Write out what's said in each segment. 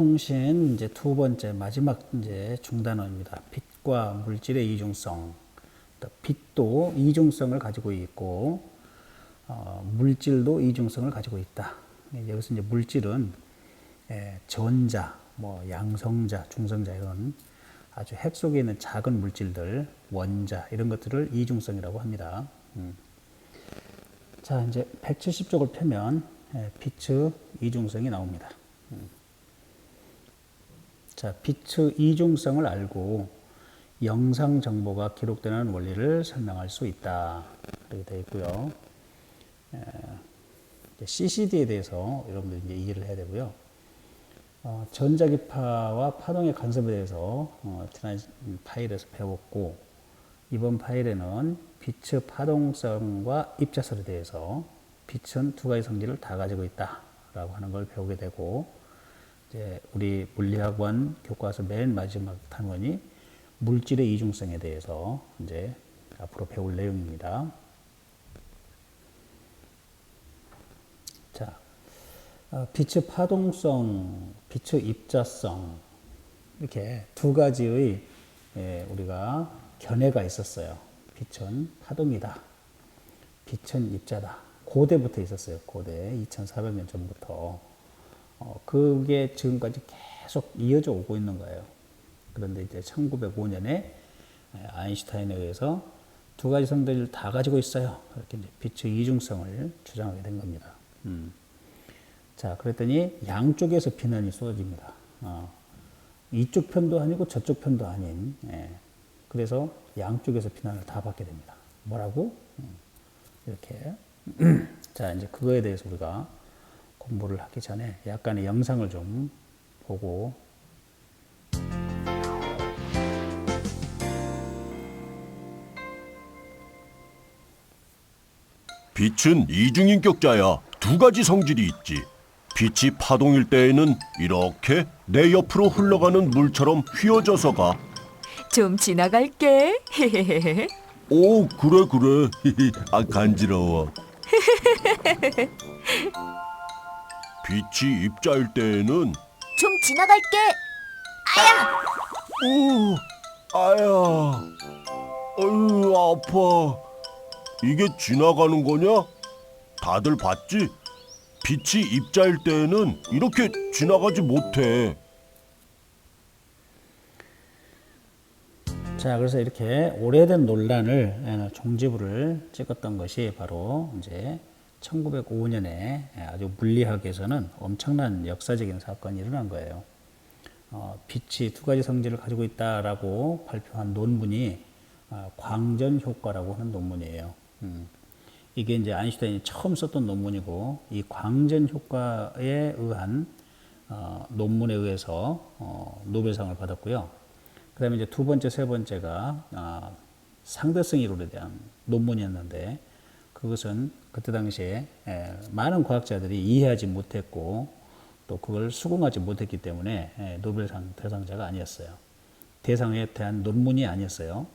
통신 이제 두 번째 마지막 이제 중단원입니다. 빛과 물질의 이중성. 빛도 이중성을 가지고 있고 물질도 이중성을 가지고 있다. 여기서 이제 물질은 전자, 뭐 양성자, 중성자 이런 아주 핵 속에 있는 작은 물질들, 원자 이런 것들을 이중성이라고 합니다. 자, 이제 170쪽을 펴면 빛의 이중성이 나옵니다. 자, 빛의 이중성을 알고 영상 정보가 기록되는 원리를 설명할 수 있다. 이렇게 되어 있고요. CCD에 대해서 여러분들이 이제 이해를 해야 되고요. 전자기파와 파동의 간섭에 대해서 지난 파일에서 배웠고, 이번 파일에는 빛의 파동성과 입자설에 대해서 빛은 두 가지 성질을 다 가지고 있다라고 하는 걸 배우게 되고, 이제 우리 물리학원 교과서 맨 마지막 단원이 물질의 이중성에 대해서 이제 앞으로 배울 내용입니다. 자, 빛의 파동성, 빛의 입자성 이렇게 두 가지의 우리가 견해가 있었어요. 빛은 파동이다. 빛은 입자다. 고대부터 있었어요. 고대 2400년 전부터. 그게 지금까지 계속 이어져 오고 있는 거예요. 그런데 이제 1905년에 아인슈타인에 의해서 두 가지 성질을 다 가지고 있어요. 이렇게 이제 빛의 이중성을 주장하게 된 겁니다. 자, 그랬더니 양쪽에서 비난이 쏟아집니다. 이쪽 편도 아니고 저쪽 편도 아닌. 그래서 양쪽에서 비난을 다 받게 됩니다. 뭐라고? 이렇게. 자, 이제 그거에 대해서 우리가 공부를 하기 전에 약간의 영상을 좀 보고. 빛은 이중인격자야. 두 가지 성질이 있지. 빛이 파동일 때에는 이렇게 내 옆으로 흘러가는 물처럼 휘어져서 가. 좀 지나갈게. 오, 그래, 그래. 아, 간지러워. 빛이 입자일 때에는 좀 지나갈게. 오, 아야. 어휴, 아파. 이게 지나가는 거냐? 다들 봤지? 빛이 입자일 때에는 이렇게 지나가지 못해. 자, 그래서 이렇게 오래된 논란을 종지부를 찍었던 것이 바로 이제 1905년에 아주 물리학에서는 엄청난 역사적인 사건이 일어난 거예요. 빛이 두 가지 성질을 가지고 있다라고 발표한 논문이 광전 효과라고 하는 논문이에요. 이게 이제 아인슈타인이 처음 썼던 논문이고, 이 광전 효과에 의한 논문에 의해서 노벨상을 받았고요. 그 다음에 이제 두 번째, 세 번째가 상대성 이론에 대한 논문이었는데, 그것은 그때 당시에 많은 과학자들이 이해하지 못했고, 또 그걸 수긍하지 못했기 때문에 노벨상 대상자가 아니었어요. 대상에 대한 논문이 아니었어요.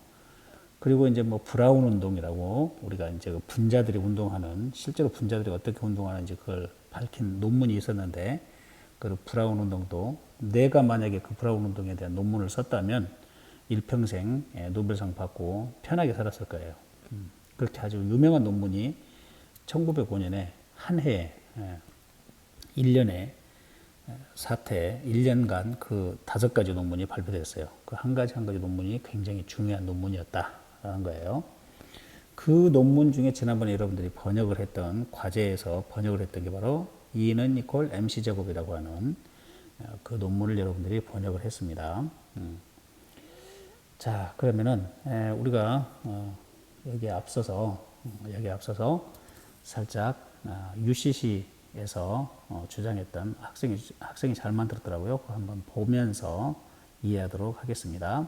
그리고 이제 뭐 브라운 운동이라고 우리가 이제 그 분자들이 운동하는, 실제로 분자들이 어떻게 운동하는지 그걸 밝힌 논문이 있었는데, 그 브라운 운동도 내가 만약에 그 브라운 운동에 대한 논문을 썼다면 일평생 노벨상 받고 편하게 살았을 거예요. 그렇게 아주 유명한 논문이 1905년에 한 해에 1년에 사태 1년간 그 5가지 논문이 발표됐어요. 그 한 가지 한 가지 논문이 굉장히 중요한 논문이었다라는 거예요. 그 논문 중에 지난번에 여러분들이 번역을 했던, 과제에서 번역을 했던 게 바로 E는 이퀄 MC 제곱이라고 하는 그 논문을 여러분들이 번역을 했습니다. 자, 그러면은 우리가 여기에 앞서서 살짝 UCC에서 주장했던, 학생이 잘 만들었더라고요. 그거 한번 보면서 이해하도록 하겠습니다.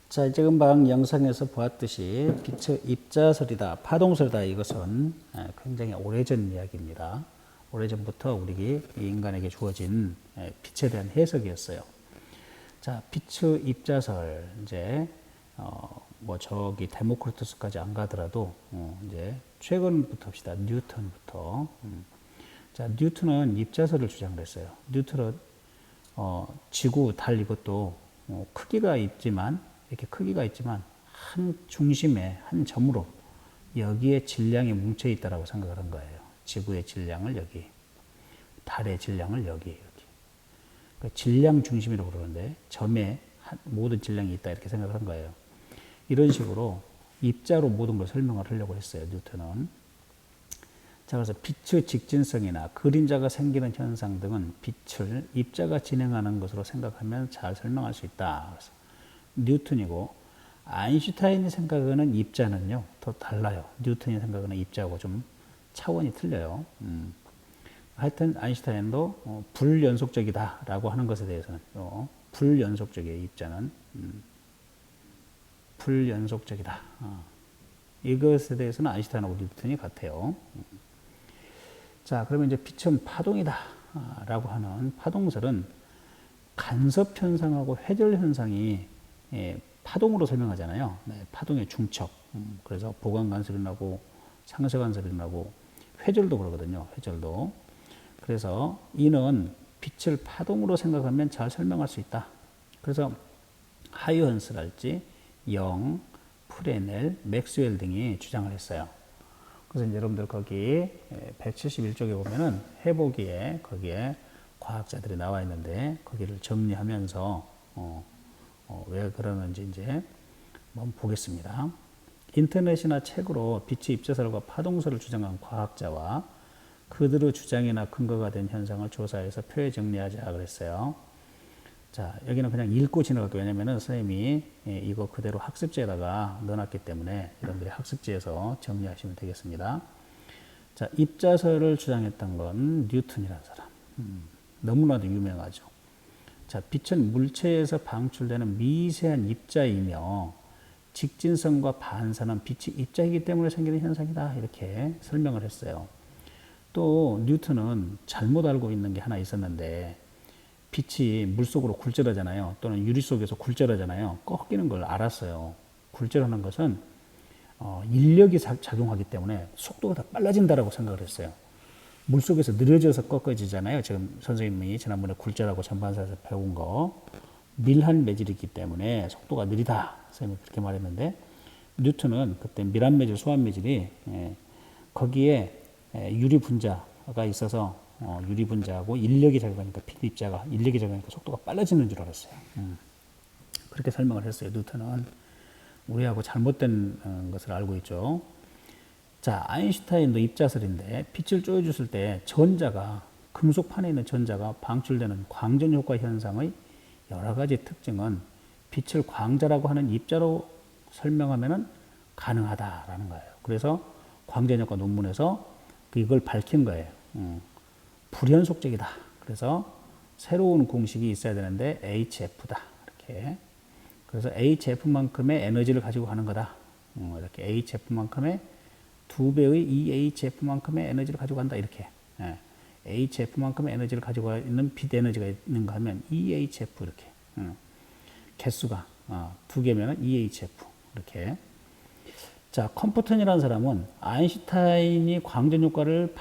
자, 지금 방 영상에서 보았듯이 빛의 입자설이다, 파동설이다, 이것은 굉장히 오래전 이야기입니다. 오래전부터 우리 인간에게 주어진 빛에 대한 해석이었어요. 자, 빛의 입자설, 이제 뭐 저기 데모크리투스까지 안 가더라도 이제 최근부터 합시다. 뉴턴부터. 자, 뉴턴은 입자설을 주장을 했어요. 뉴턴은 지구, 달 이것도 크기가 있지만 이렇게 크기가 있지만 한 중심에 한 점으로 여기에 질량이 뭉쳐 있다라고 생각을 한 거예요. 지구의 질량을 여기, 달의 질량을 여기, 이렇게. 그러니까 질량 중심이라고 그러는데 점에 모든 질량이 있다 이렇게 생각을 한 거예요. 이런 식으로 입자로 모든 걸 설명을 하려고 했어요. 뉴턴은. 자, 그래서 빛의 직진성이나 그림자가 생기는 현상 등은 빛을 입자가 진행하는 것으로 생각하면 잘 설명할 수 있다. 그래서 뉴턴이고, 아인슈타인이 생각하는 입자는요 더 달라요. 뉴턴이 생각하는 입자하고 좀 차원이 틀려요. 하여튼 아인슈타인도 불연속적이다라고 하는 것에 대해서는 불연속적이에요. 입자는 불연속적이다. 이것에 대해서는 아인슈타인하고 뉴턴이 같아요. 자, 그러면 이제 빛은 파동이다 라고 하는 파동설은 간섭 현상하고 회절 현상이 파동으로 설명하잖아요. 네, 파동의 중첩. 그래서 보강 간섭이 나고 상쇄 간섭이 나고 회절도 그러거든요. 회절도. 그래서 이는 빛을 파동으로 생각하면 잘 설명할 수 있다. 그래서 하이언스랄지 영, 프레넬, 맥스웰 등이 주장을 했어요. 그래서 이제 여러분들 거기 171쪽에 보면은 해보기에 거기에 과학자들이 나와 있는데 거기를 정리하면서 왜 그러는지 이제 한번 보겠습니다. 인터넷이나 책으로 빛의 입자설과 파동설을 주장한 과학자와 그들의 주장이나 근거가 된 현상을 조사해서 표에 정리하자 그랬어요. 자, 여기는 그냥 읽고 지나갈게요. 왜냐면은 선생님이 이거 그대로 학습지에다가 넣어놨기 때문에 여러분들이 학습지에서 정리하시면 되겠습니다. 자, 입자설을 주장했던 건 뉴턴이라는 사람. 너무나도 유명하죠. 자, 빛은 물체에서 방출되는 미세한 입자이며 직진성과 반사는 빛이 입자이기 때문에 생기는 현상이다. 이렇게 설명을 했어요. 또 뉴턴은 잘못 알고 있는 게 하나 있었는데 빛이 물속으로 굴절하잖아요. 또는 유리 속에서 굴절하잖아요. 꺾이는 걸 알았어요. 굴절하는 것은 인력이 작용하기 때문에 속도가 더 빨라진다라고 생각을 했어요. 물속에서 느려져서 꺾어지잖아요. 지금 선생님이 지난번에 굴절하고 전반사에서 배운 거. 밀한 매질이기 때문에 속도가 느리다. 선생님이 그렇게 말했는데 뉴턴은 그때 밀한 매질, 소한 매질이 거기에 유리 분자가 있어서 유리 분자하고 인력이 작용하니까 빛 입자가 인력이 작용하니까 속도가 빨라지는 줄 알았어요. 그렇게 설명을 했어요. 뉴턴은 우리하고 잘못된 것을 알고 있죠. 자, 아인슈타인도 입자설인데 빛을 쪼여줬을 때 전자가 금속판에 있는 전자가 방출되는 광전 효과 현상의 여러 가지 특징은 빛을 광자라고 하는 입자로 설명하면 가능하다라는 거예요. 그래서 광전 효과 논문에서 이걸 밝힌 거예요. 불연속적이다. 그래서 새로운 공식이 있어야 되는데 HF다. 이렇게. 그래서 HF만큼의 에너지를 가지고 가는 거다. 이렇게 HF만큼의 2배의 EHF만큼의 에너지를 가지고 간다. 이렇게. HF만큼의 에너지를 가지고 있는 빛 에너지가 있는가 하면 EHF 이렇게. 개수가 2개면 EHF 이렇게. 자, 컴프턴이라는 사람은 아인슈타인이 광전 효과를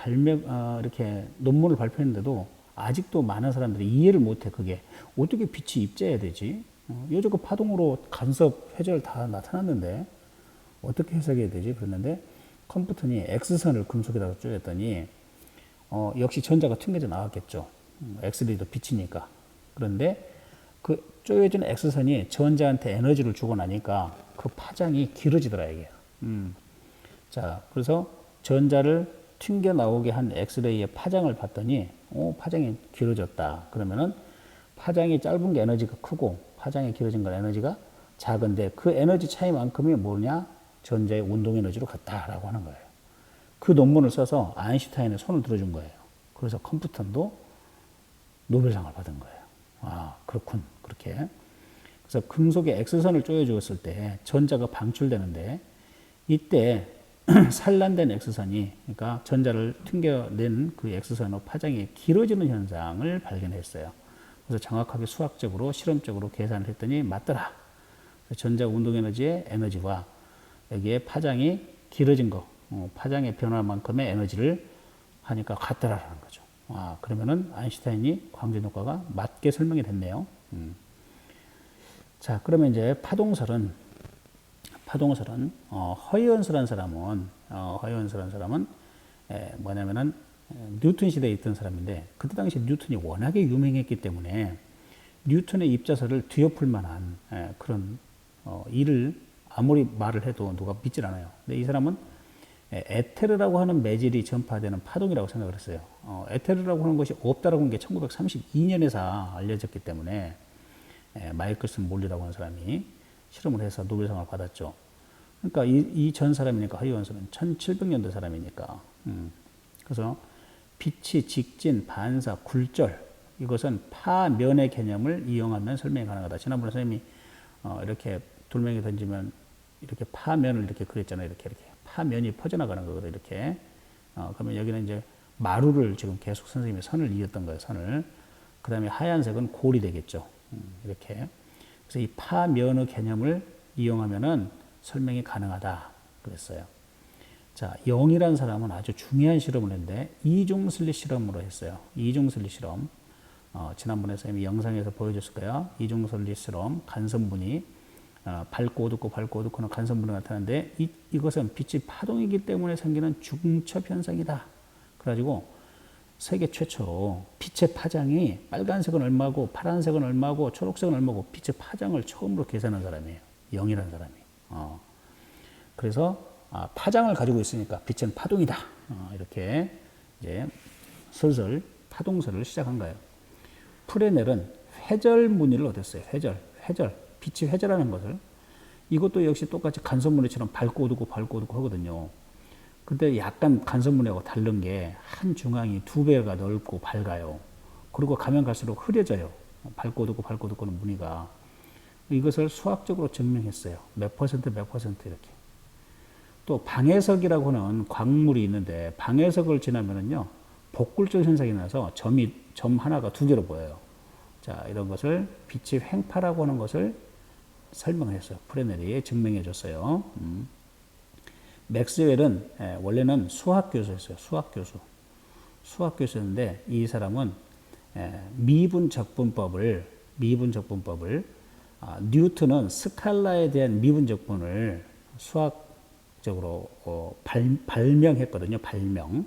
이렇게 논문을 발표했는데도 아직도 많은 사람들이 이해를 못해. 그게 어떻게 빛이 입자해야 되지? 여지껏 파동으로 간섭, 회절 다 나타났는데 어떻게 해석해야 되지? 그랬는데 컴프턴이 X선을 금속에다가 쪼였더니 역시 전자가 튕겨져 나왔겠죠. X레이도 빛이니까. 그런데 그 쪼여진 X선이 전자한테 에너지를 주고 나니까 그 파장이 길어지더라 이게. 자, 그래서 전자를 튕겨 나오게 한 엑스레이의 파장을 봤더니 파장이 길어졌다. 그러면은 파장이 짧은 게 에너지가 크고 파장이 길어진 건 에너지가 작은데 그 에너지 차이만큼이 뭐냐? 전자의 운동 에너지로 같다라고 하는 거예요. 그 논문을 써서 아인슈타인의 손을 들어준 거예요. 그래서 컴퓨턴도 노벨상을 받은 거예요. 아, 그렇군. 그렇게. 그래서 금속에 X선을 조여주었을 때 전자가 방출되는데 이때 산란된 X선이 그러니까 전자를 튕겨낸 그 X선의 파장이 길어지는 현상을 발견했어요. 그래서 정확하게 수학적으로 실험적으로 계산을 했더니 맞더라. 전자 운동 에너지의 에너지와 여기에 파장이 길어진 거, 파장의 변화만큼의 에너지를 하니까 같더라라는 거죠. 그러면은 아인슈타인이 광전 효과가 맞게 설명이 됐네요. 자, 그러면 이제 파동설은 허이언스라는 사람은 뭐냐면은 뉴턴 시대에 있던 사람인데 그때 당시 뉴턴이 워낙에 유명했기 때문에 뉴턴의 입자설을 뒤엎을 만한 그런 일을 아무리 말을 해도 누가 믿질 않아요. 근데 이 사람은 에테르라고 하는 매질이 전파되는 파동이라고 생각을 했어요. 에테르라고 하는 것이 없다라고 하는 게 1932년에서 알려졌기 때문에 마이클슨 몰리라고 하는 사람이 실험을 해서 노벨상을 받았죠. 그러니까 이 전 사람이니까 허이언스는 1700년대 사람이니까. 그래서 빛이 직진, 반사, 굴절 이것은 파면의 개념을 이용하면 설명이 가능하다. 지난번에 선생님이 이렇게 돌멩이 던지면 이렇게 파면을 이렇게 그렸잖아요. 이렇게 파면이 퍼져나가는 거거든요. 이렇게. 그러면 여기는 이제 마루를 지금 계속 선생님이 선을 이었던 거예요. 선을. 그 다음에 하얀색은 골이 되겠죠. 이렇게. 그래서 이 파면의 개념을 이용하면은 설명이 가능하다. 그랬어요. 자, 영이라는 사람은 아주 중요한 실험을 했는데 이중슬릿 실험으로 했어요. 이중슬릿 실험. 지난번에 선생님이 영상에서 보여줬을 거예요. 이중슬릿 실험, 간선분이 밝고 어둡고 밝고 어둡고는 간선분이 나타나는데 이것은 빛이 파동이기 때문에 생기는 중첩 현상이다. 그래가지고 세계 최초로 빛의 파장이 빨간색은 얼마고 파란색은 얼마고 초록색은 얼마고 빛의 파장을 처음으로 계산한 사람이에요. 영이라는 사람이. 그래서 파장을 가지고 있으니까 빛은 파동이다. 이렇게 이제 슬슬 파동설을 시작한 거예요. 프레넬은 회절 무늬를 얻었어요. 회절. 빛이 회절하는 것을. 이것도 역시 똑같이 간선무늬처럼 밝고 어둡고 하거든요. 근데 약간 간선무늬하고 다른 게 한 중앙이 2배가 넓고 밝아요. 그리고 가면 갈수록 흐려져요. 밝고 어둡고는 무늬가. 이것을 수학적으로 증명했어요. 몇 퍼센트 이렇게. 또 방해석이라고 하는 광물이 있는데 방해석을 지나면은요 복굴절 현상이 나서 점 하나가 2개로 보여요. 자, 이런 것을 빛이 횡파라고 하는 것을 설명했어요. 프레넬이 증명해 줬어요. 맥스웰은 원래는 수학 교수였어요. 수학 교수였는데 이 사람은 미분 적분법을 뉴턴은 스칼라에 대한 미분 적분을 수학적으로 발명했거든요. 발명.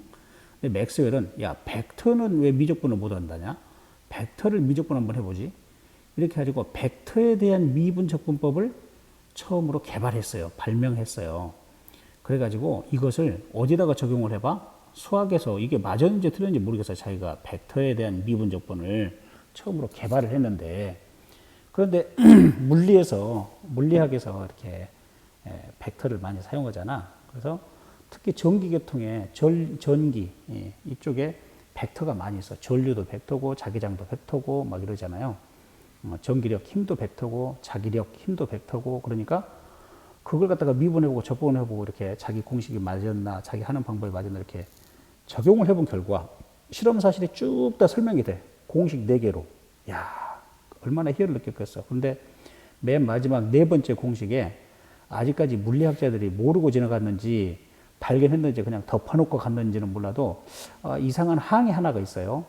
근데 맥스웰은 야 벡터는 왜 미적분을 못 한다냐? 벡터를 미적분 한번 해보지. 이렇게 가지고 벡터에 대한 미분 적분법을 처음으로 개발했어요. 발명했어요. 그래가지고 이것을 어디다가 적용을 해봐? 수학에서 이게 맞았는지 틀렸는지 모르겠어요. 자기가 벡터에 대한 미분 적분을 처음으로 개발을 했는데 그런데 물리학에서 이렇게 벡터를 많이 사용하잖아. 그래서 특히 전기계통에 전기 이쪽에 벡터가 많이 있어. 전류도 벡터고 자기장도 벡터고 막 이러잖아요. 전기력 힘도 벡터고 자기력 힘도 벡터고 그러니까 그걸 갖다가 미분해보고 적분해보고 이렇게 자기 공식이 맞았나 자기 하는 방법이 맞았나 이렇게 적용을 해본 결과 실험 사실이 쭉 다 설명이 돼. 공식 4개로. 야, 얼마나 희열을 느꼈겠어. 근데 맨 마지막 4번째 공식에 아직까지 물리학자들이 모르고 지나갔는지 발견했는지 그냥 덮어놓고 갔는지는 몰라도 이상한 항이 하나가 있어요.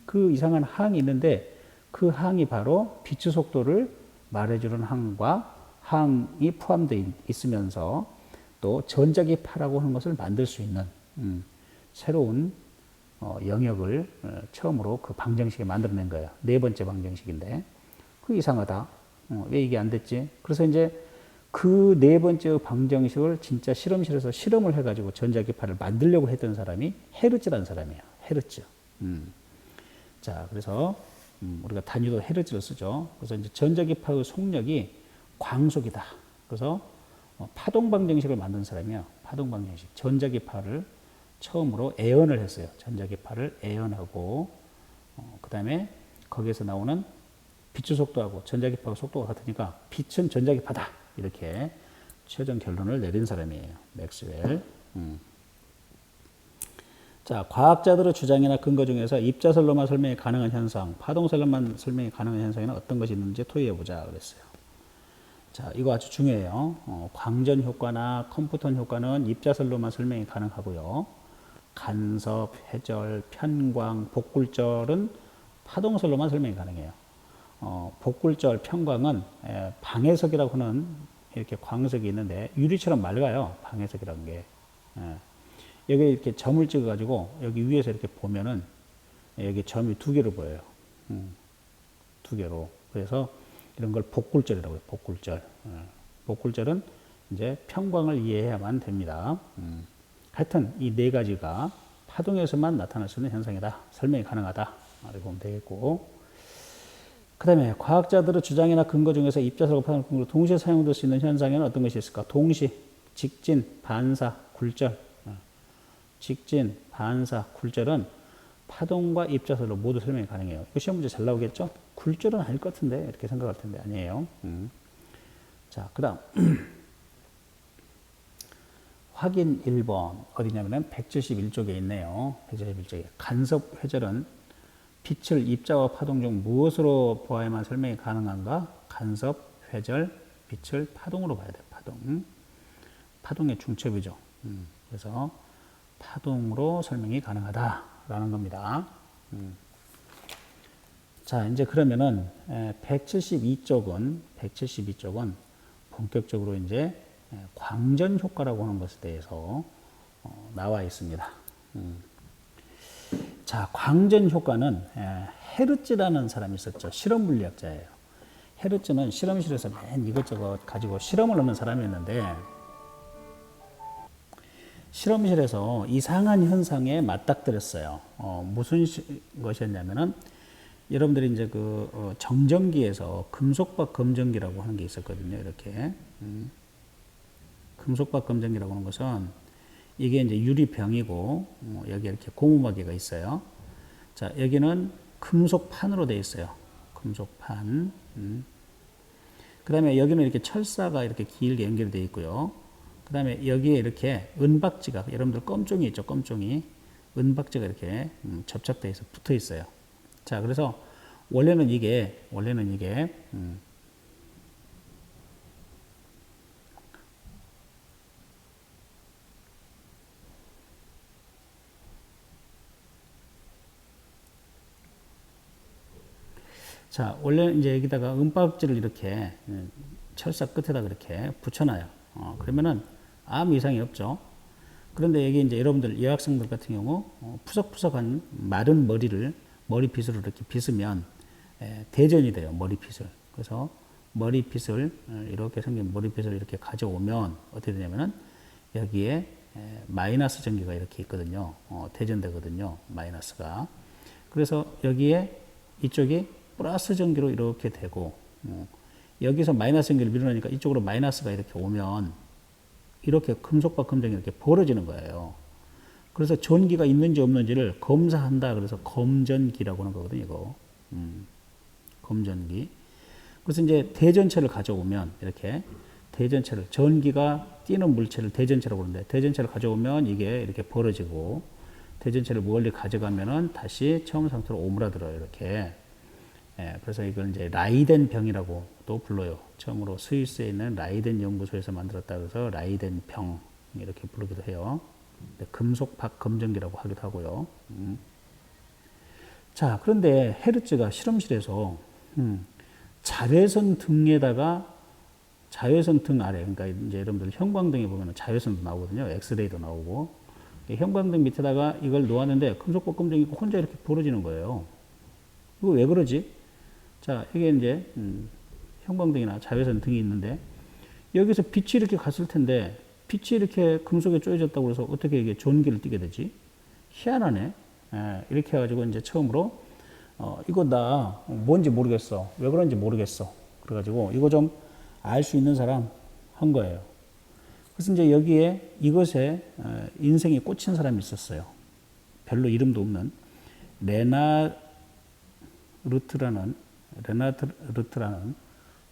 그 이상한 항이 있는데 그 항이 바로 빛의 속도를 말해주는 항과 항이 포함되어 있으면서 또 전자기파라고 하는 것을 만들 수 있는 새로운 영역을 처음으로 그 방정식에 만들어낸 거예요. 4번째 방정식인데 그 이상하다. 왜 이게 안 됐지? 그래서 이제 그 4번째 방정식을 진짜 실험실에서 실험을 해가지고 전자기파를 만들려고 했던 사람이 헤르츠라는 사람이에요. 헤르츠. 자, 그래서 우리가 단위도 헤르츠를 쓰죠. 그래서 이제 전자기파의 속력이 광속이다. 그래서 파동 방정식을 만든 사람이에요. 파동 방정식. 전자기파를 처음으로 애연을 했어요. 전자기파를 애연하고 그 다음에 거기에서 나오는 빛의 속도하고 전자기파의 속도가 같으니까 빛은 전자기파다. 이렇게 최종 결론을 내린 사람이에요. 맥스웰. 자, 과학자들의 주장이나 근거 중에서 입자설로만 설명이 가능한 현상, 파동설로만 설명이 가능한 현상에는 어떤 것이 있는지 토의해보자 그랬어요. 자, 이거 아주 중요해요. 광전 효과나 컴포턴 효과는 입자설로만 설명이 가능하고요. 간섭, 회절, 편광, 복굴절은 파동설로만 설명이 가능해요. 복굴절, 편광은 방해석이라고 하는 이렇게 광석이 있는데 유리처럼 맑아요. 방해석이라는 게. 여기 이렇게 점을 찍어가지고 여기 위에서 이렇게 보면은 여기 점이 두 개로 보여요. 두 개로. 그래서 이런 걸 복굴절이라고 해요. 복굴절. 복굴절은 이제 편광을 이해해야만 됩니다. 하여튼 이 네 가지가 파동에서만 나타날 수 있는 현상이다. 설명이 가능하다. 이렇게 보면 되겠고. 그 다음에 과학자들의 주장이나 근거 중에서 입자설과 파동 근거로 동시에 사용될 수 있는 현상에는 어떤 것이 있을까? 동시, 직진, 반사, 굴절. 직진, 반사, 굴절은 파동과 입자설로 모두 설명이 가능해요. 이거 시험 문제 잘 나오겠죠? 굴절은 아닐 것 같은데 이렇게 생각할 텐데 아니에요. 자, 그 다음 확인 1번 어디냐면은 171쪽에 있네요. 171쪽에 간섭 회절은 빛을 입자와 파동 중 무엇으로 보아야만 설명이 가능한가? 간섭, 회절, 빛을 파동으로 봐야 돼요. 파동. 파동의 중첩이죠. 그래서 파동으로 설명이 가능하다라는 겁니다. 자, 이제 그러면은 172쪽은 본격적으로 이제 광전 효과라고 하는 것에 대해서 나와 있습니다. 자, 광전 효과는 헤르츠라는 사람이 있었죠. 실험 물리학자예요. 헤르츠는 실험실에서 맨 이것저것 가지고 실험을 하는 사람이었는데 실험실에서 이상한 현상에 맞닥뜨렸어요. 무슨 것이었냐면은 여러분들이 이제 그 정전기에서 금속박 검전기라고 하는 게 있었거든요. 이렇게 금속박 검전기라고 하는 것은 이게 이제 유리병이고 여기 이렇게 고무마개가 있어요. 자, 여기는 금속판으로 되어 있어요. 금속판. 그 다음에 여기는 이렇게 철사가 이렇게 길게 연결되어 있고요. 그 다음에 여기에 이렇게 은박지가, 여러분들 껌종이 있죠, 껌종이. 은박지가 이렇게 접착되어 있어, 붙어 있어요. 자, 그래서 원래는 이게, 자, 원래 이제 여기다가 은박지를 이렇게 철사 끝에다 그렇게 붙여놔요. 그러면은 아무 이상이 없죠. 그런데 여기 이제 여러분들 여학생들 같은 경우 푸석푸석한 마른 머리빗으로 이렇게 빗으면 대전이 돼요. 머리빗을. 그래서 머리빗을 이렇게 생긴 머리빗을 이렇게 가져오면 어떻게 되냐면은 여기에 마이너스 전기가 이렇게 있거든요. 대전되거든요. 마이너스가. 그래서 여기에 이쪽이 플러스 전기로 이렇게 되고 여기서 마이너스 전기를 밀어내니까 이쪽으로 마이너스가 이렇게 오면 이렇게 금속과 금전이 이렇게 벌어지는 거예요. 그래서 전기가 있는지 없는지를 검사한다. 그래서 검전기라고 하는 거거든요. 이거. 검전기. 그래서 이제 대전체를 가져오면 이렇게 대전체를 전기가 뛰는 물체를 대전체라고 그러는데 대전체를 가져오면 이게 이렇게 벌어지고 대전체를 멀리 가져가면은 다시 처음 상태로 오므라들어요. 이렇게. 그래서 이걸 이제 라이덴 병이라고 또 불러요. 처음으로 스위스에 있는 라이덴 연구소에서 만들었다 그래서 라이덴 병 이렇게 부르기도 해요. 금속박 검전기라고 하기도 하고요. 자, 그런데 헤르츠가 실험실에서 자외선 등에다가 자외선 등 아래, 그러니까 이제 여러분들 형광등에 보면 자외선도 나오거든요. 엑스레이도 나오고 형광등 밑에다가 이걸 놓았는데 금속박 검전기가 혼자 이렇게 벌어지는 거예요. 이거 왜 그러지? 자, 이게 이제 형광등이나 자외선 등이 있는데 여기서 빛이 이렇게 갔을 텐데 빛이 이렇게 금속에 쪼여졌다고 해서 어떻게 이게 전기를 띠게 되지? 희한하네. 이렇게 해가지고 이제 처음으로 이거 나 뭔지 모르겠어. 왜 그런지 모르겠어. 그래가지고 이거 좀 알 수 있는 사람 한 거예요. 그래서 이제 여기에 이것에 인생이 꽂힌 사람이 있었어요. 별로 이름도 없는 레나르트라는 레나르트라는,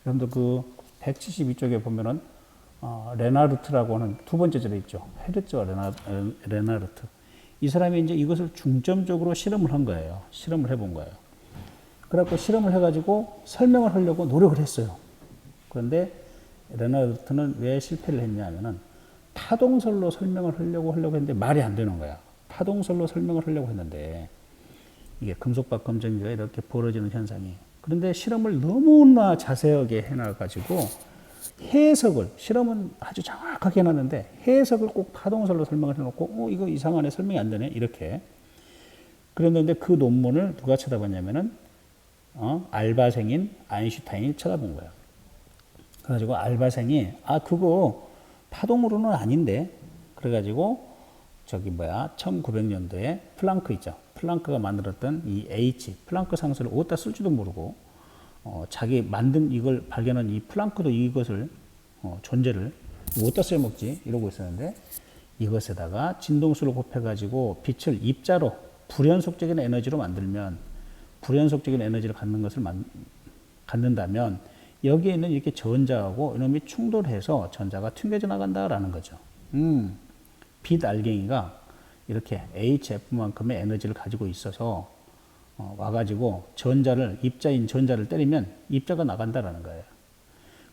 여러분들 그 172쪽에 보면은 레나르트라고 하는 두 번째 절에 있죠. 헤르츠와 레나르트. 이 사람이 이제 이것을 중점적으로 실험을 한 거예요. 실험을 해본 거예요. 그래갖고 실험을 해가지고 설명을 하려고 노력을 했어요. 그런데 레나르트는 왜 실패를 했냐면은 타동설로 설명을 하려고 했는데 말이 안 되는 거야. 타동설로 설명을 하려고 했는데 이게 금속박 검정기가 이렇게 벌어지는 현상이. 그런데 실험을 너무나 자세하게 해놔가지고 해석을, 실험은 아주 정확하게 해놨는데 해석을 꼭 파동설로 설명을 해놓고 이거 이상하네, 설명이 안 되네, 이렇게. 그랬는데 그 논문을 누가 쳐다봤냐면은 알바생인 아인슈타인이 쳐다본 거예요. 그래가지고 알바생이 그거 파동으로는 아닌데, 그래가지고 1900년도에 플랑크 있죠. 플랑크가 만들었던 이 H, 플랑크 상수를 어디다 쓸지도 모르고 자기 만든 이걸 발견한 이 플랑크도 이것을 존재를 어디다 써먹지 이러고 있었는데, 이것에다가 진동수를 곱해가지고 빛을 입자로 불연속적인 에너지로 만들면, 불연속적인 에너지를 갖는 것을 갖는다면 여기에 있는 이렇게 전자하고 이놈이 충돌해서 전자가 튕겨져 나간다라는 거죠. 빛 알갱이가 이렇게 HF만큼의 에너지를 가지고 있어서 와가지고 전자를, 입자인 전자를 때리면 입자가 나간다라는 거예요.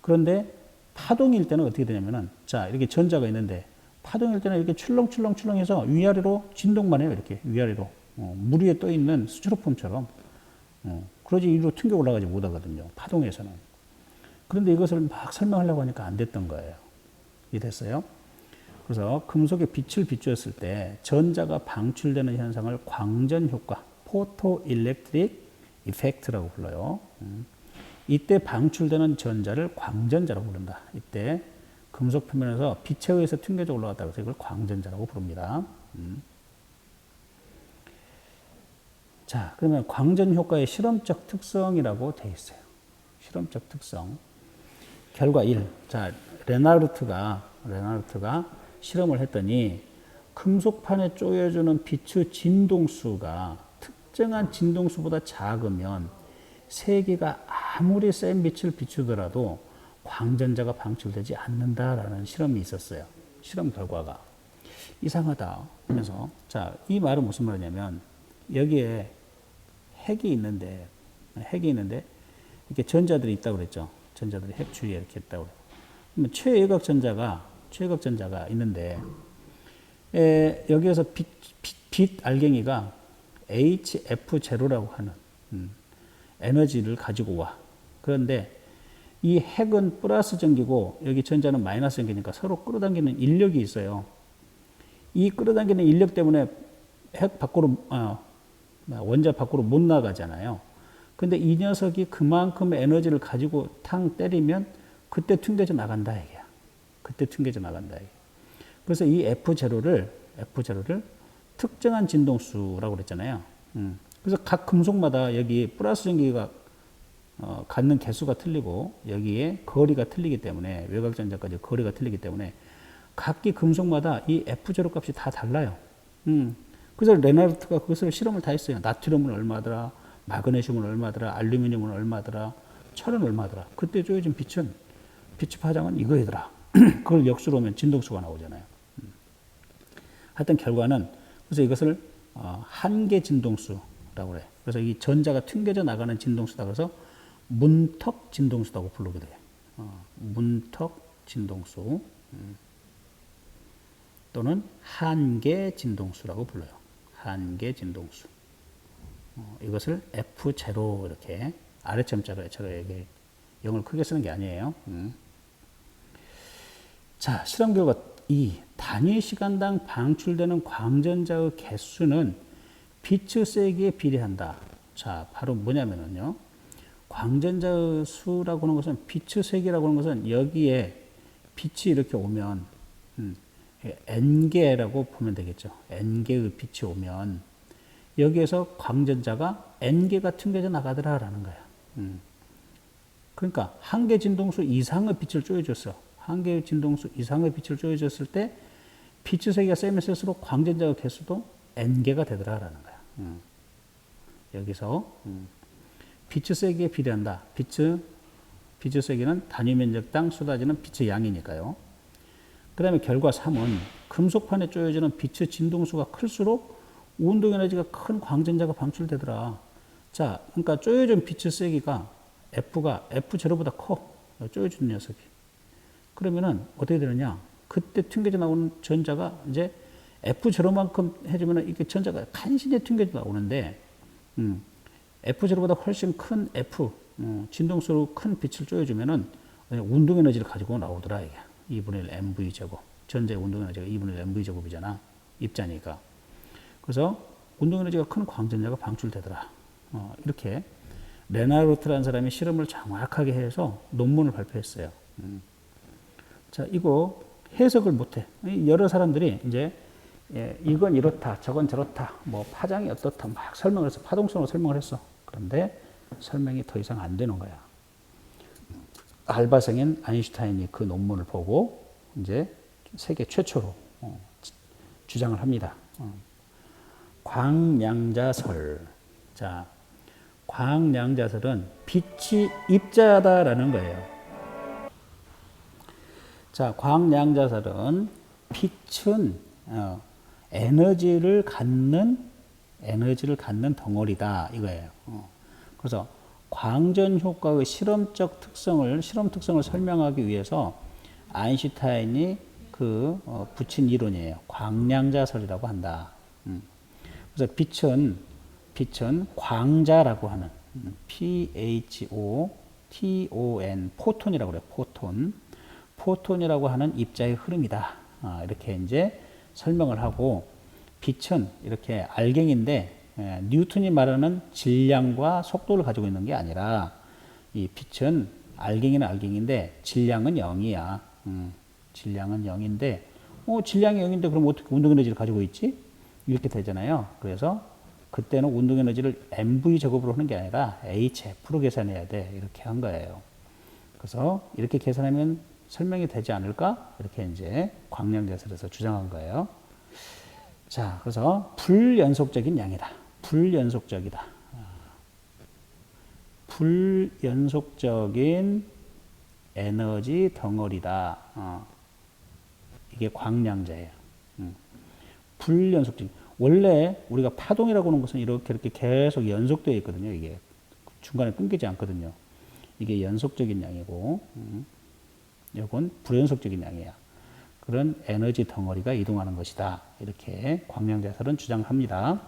그런데 파동일 때는 어떻게 되냐면은, 자, 이렇게 전자가 있는데 파동일 때는 이렇게 출렁출렁출렁해서 위아래로 진동만 해요. 이렇게 위아래로 물 위에 떠 있는 스티로폼처럼. 그러지 위로 튕겨 올라가지 못하거든요, 파동에서는. 그런데 이것을 막 설명하려고 하니까 안 됐던 거예요. 이해됐어요? 그래서 금속에 빛을 비추었을 때 전자가 방출되는 현상을 광전 효과, 포토일렉트릭 이펙트라고 불러요. 이때 방출되는 전자를 광전자라고 부른다. 이때 금속 표면에서 빛에 의해서 튕겨져 올라갔다고 해서 이걸 광전자라고 부릅니다. 자, 그러면 광전 효과의 실험적 특성이라고 되어 있어요. 실험적 특성. 결과 1. 자, 레나르트가 실험을 했더니 금속판에 쪼여주는 빛의 진동수가 특정한 진동수보다 작으면 세기가 아무리 센 빛을 비추더라도 광전자가 방출되지 않는다라는 실험이 있었어요. 실험 결과가. 이상하다 하면서, 자, 이 말은 무슨 말이냐면, 여기에 핵이 있는데 이렇게 전자들이 있다고 그랬죠. 전자들이 핵 주위에 이렇게 있다고 그래요. 그러면 최외곽 전자가 있는데, 여기에서 빛 알갱이가 HF0라고 하는 에너지를 가지고 와. 그런데 이 핵은 플러스 전기고 여기 전자는 마이너스 전기니까 서로 끌어당기는 인력이 있어요. 이 끌어당기는 인력 때문에 핵 밖으로, 원자 밖으로 못 나가잖아요. 근데 이 녀석이 그만큼의 에너지를 가지고 탕 때리면 그때 튕겨져 나간다, 이게야. 그때 튕겨져 나간다, 이게. 그래서 이 F0를 특정한 진동수라고 그랬잖아요. 그래서 각 금속마다 여기 플러스 전기가 갖는 개수가 틀리고 여기에 거리가 틀리기 때문에, 외곽전자까지 거리가 틀리기 때문에 각기 금속마다 이 F0 값이 다 달라요. 그래서 레나르트가 그것을 실험을 다 했어요. 나트륨은 얼마더라, 마그네슘은 얼마더라, 알루미늄은 얼마더라, 철은 얼마더라. 그때 쪼여진 빛 파장은 이거이더라. 그걸 역수로 하면 진동수가 나오잖아요. 하여튼 결과는, 그래서 이것을 한계 진동수라고 그래. 그래서 이 전자가 튕겨져 나가는 진동수다. 그래서 문턱 진동수라고 부르게 돼요. 문턱 진동수 또는 한계 진동수라고 불러요. 한계 진동수. 이것을 F0 이렇게 아래점자로 제가 이게 0을 크게 쓰는 게 아니에요. 자, 실험 결과 2. 단위 시간당 방출되는 광전자의 개수는 빛의 세기에 비례한다. 자, 바로 뭐냐면요. 광전자의 수라고 하는 것은, 빛의 세기라고 하는 것은 여기에 빛이 이렇게 오면, N개라고 보면 되겠죠. N개의 빛이 오면, 여기에서 광전자가 N개가 튕겨져 나가더라라는 거야. 그러니까 한 개 진동수 이상의 빛을 쪼여줬어. 한 개의 진동수 이상의 빛을 쪼여줬을 때 빛의 세기가 세면 세수록 광전자의 개수도 N개가 되더라라는 거야. 여기서 빛의 세기에 비례한다. 빛의 세기는 단위 면적당 쏟아지는 빛의 양이니까요. 그 다음에 결과 3은 금속판에 쪼여지는 빛의 진동수가 클수록 운동 에너지가 큰 광전자가 방출되더라. 자, 그러니까 쪼여진 빛의 세기가 F가 F0보다 커. 쪼여진 녀석이. 그러면은 어떻게 되느냐? 그때 튕겨져 나오는 전자가 이제 F0만큼 해주면은 이게 전자가 간신히 튕겨져 나오는데, F0보다 훨씬 큰 F, 진동수로 큰 빛을 쪼여주면은 운동 에너지를 가지고 나오더라, 이게. 2분의 1 mv 제곱. 전자의 운동 에너지가 2분의 1 mv 제곱이잖아. 입자니까. 그래서 운동 에너지가 큰 광전자가 방출되더라. 이렇게 레나르트라는 사람이 실험을 정확하게 해서 논문을 발표했어요. 자, 이거 해석을 못해. 여러 사람들이 이제 이건 이렇다, 저건 저렇다, 뭐 파장이 어떻다 막 설명을 해서 파동성으로 설명을 했어. 그런데 설명이 더 이상 안 되는 거야. 알바생인 아인슈타인이 그 논문을 보고 이제 세계 최초로 주장을 합니다. 광량자설. 자, 광량자설은 빛이 입자다라는 거예요. 자, 광량자설은 빛은 에너지를 갖는 덩어리다 이거예요. 그래서 광전 효과의 실험 특성을 설명하기 위해서 아인슈타인이 붙인 이론이에요. 광량자설이라고 한다. 그래서 빛은 광자라고 하는 PHOTON 포톤이라고 그래요. 포톤이라고 하는 입자의 흐름이다. 이렇게 이제 설명을 하고, 빛은 이렇게 알갱인데 뉴턴이 말하는 질량과 속도를 가지고 있는 게 아니라, 이 빛은 알갱이는 알갱인데 질량은 0이야. 질량은 0인데 질량이 0인데 그럼 어떻게 운동 에너지를 가지고 있지? 이렇게 되잖아요. 그래서 그때는 운동 에너지를 mv 제곱으로 하는 게 아니라 hf로 계산해야 돼. 이렇게 한 거예요. 그래서 이렇게 계산하면 설명이 되지 않을까? 이렇게 이제 광량자설에서 주장한 거예요. 자, 그래서 불연속적인 양이다. 불연속적이다. 불연속적인 에너지 덩어리다. 이게 광량자예요. 불연속적인. 원래 우리가 파동이라고 하는 것은 이렇게 계속 연속되어 있거든요. 이게 중간에 끊기지 않거든요. 이게 연속적인 양이고, 이건 불연속적인 양이야. 그런 에너지 덩어리가 이동하는 것이다. 이렇게 광량자설은 주장합니다.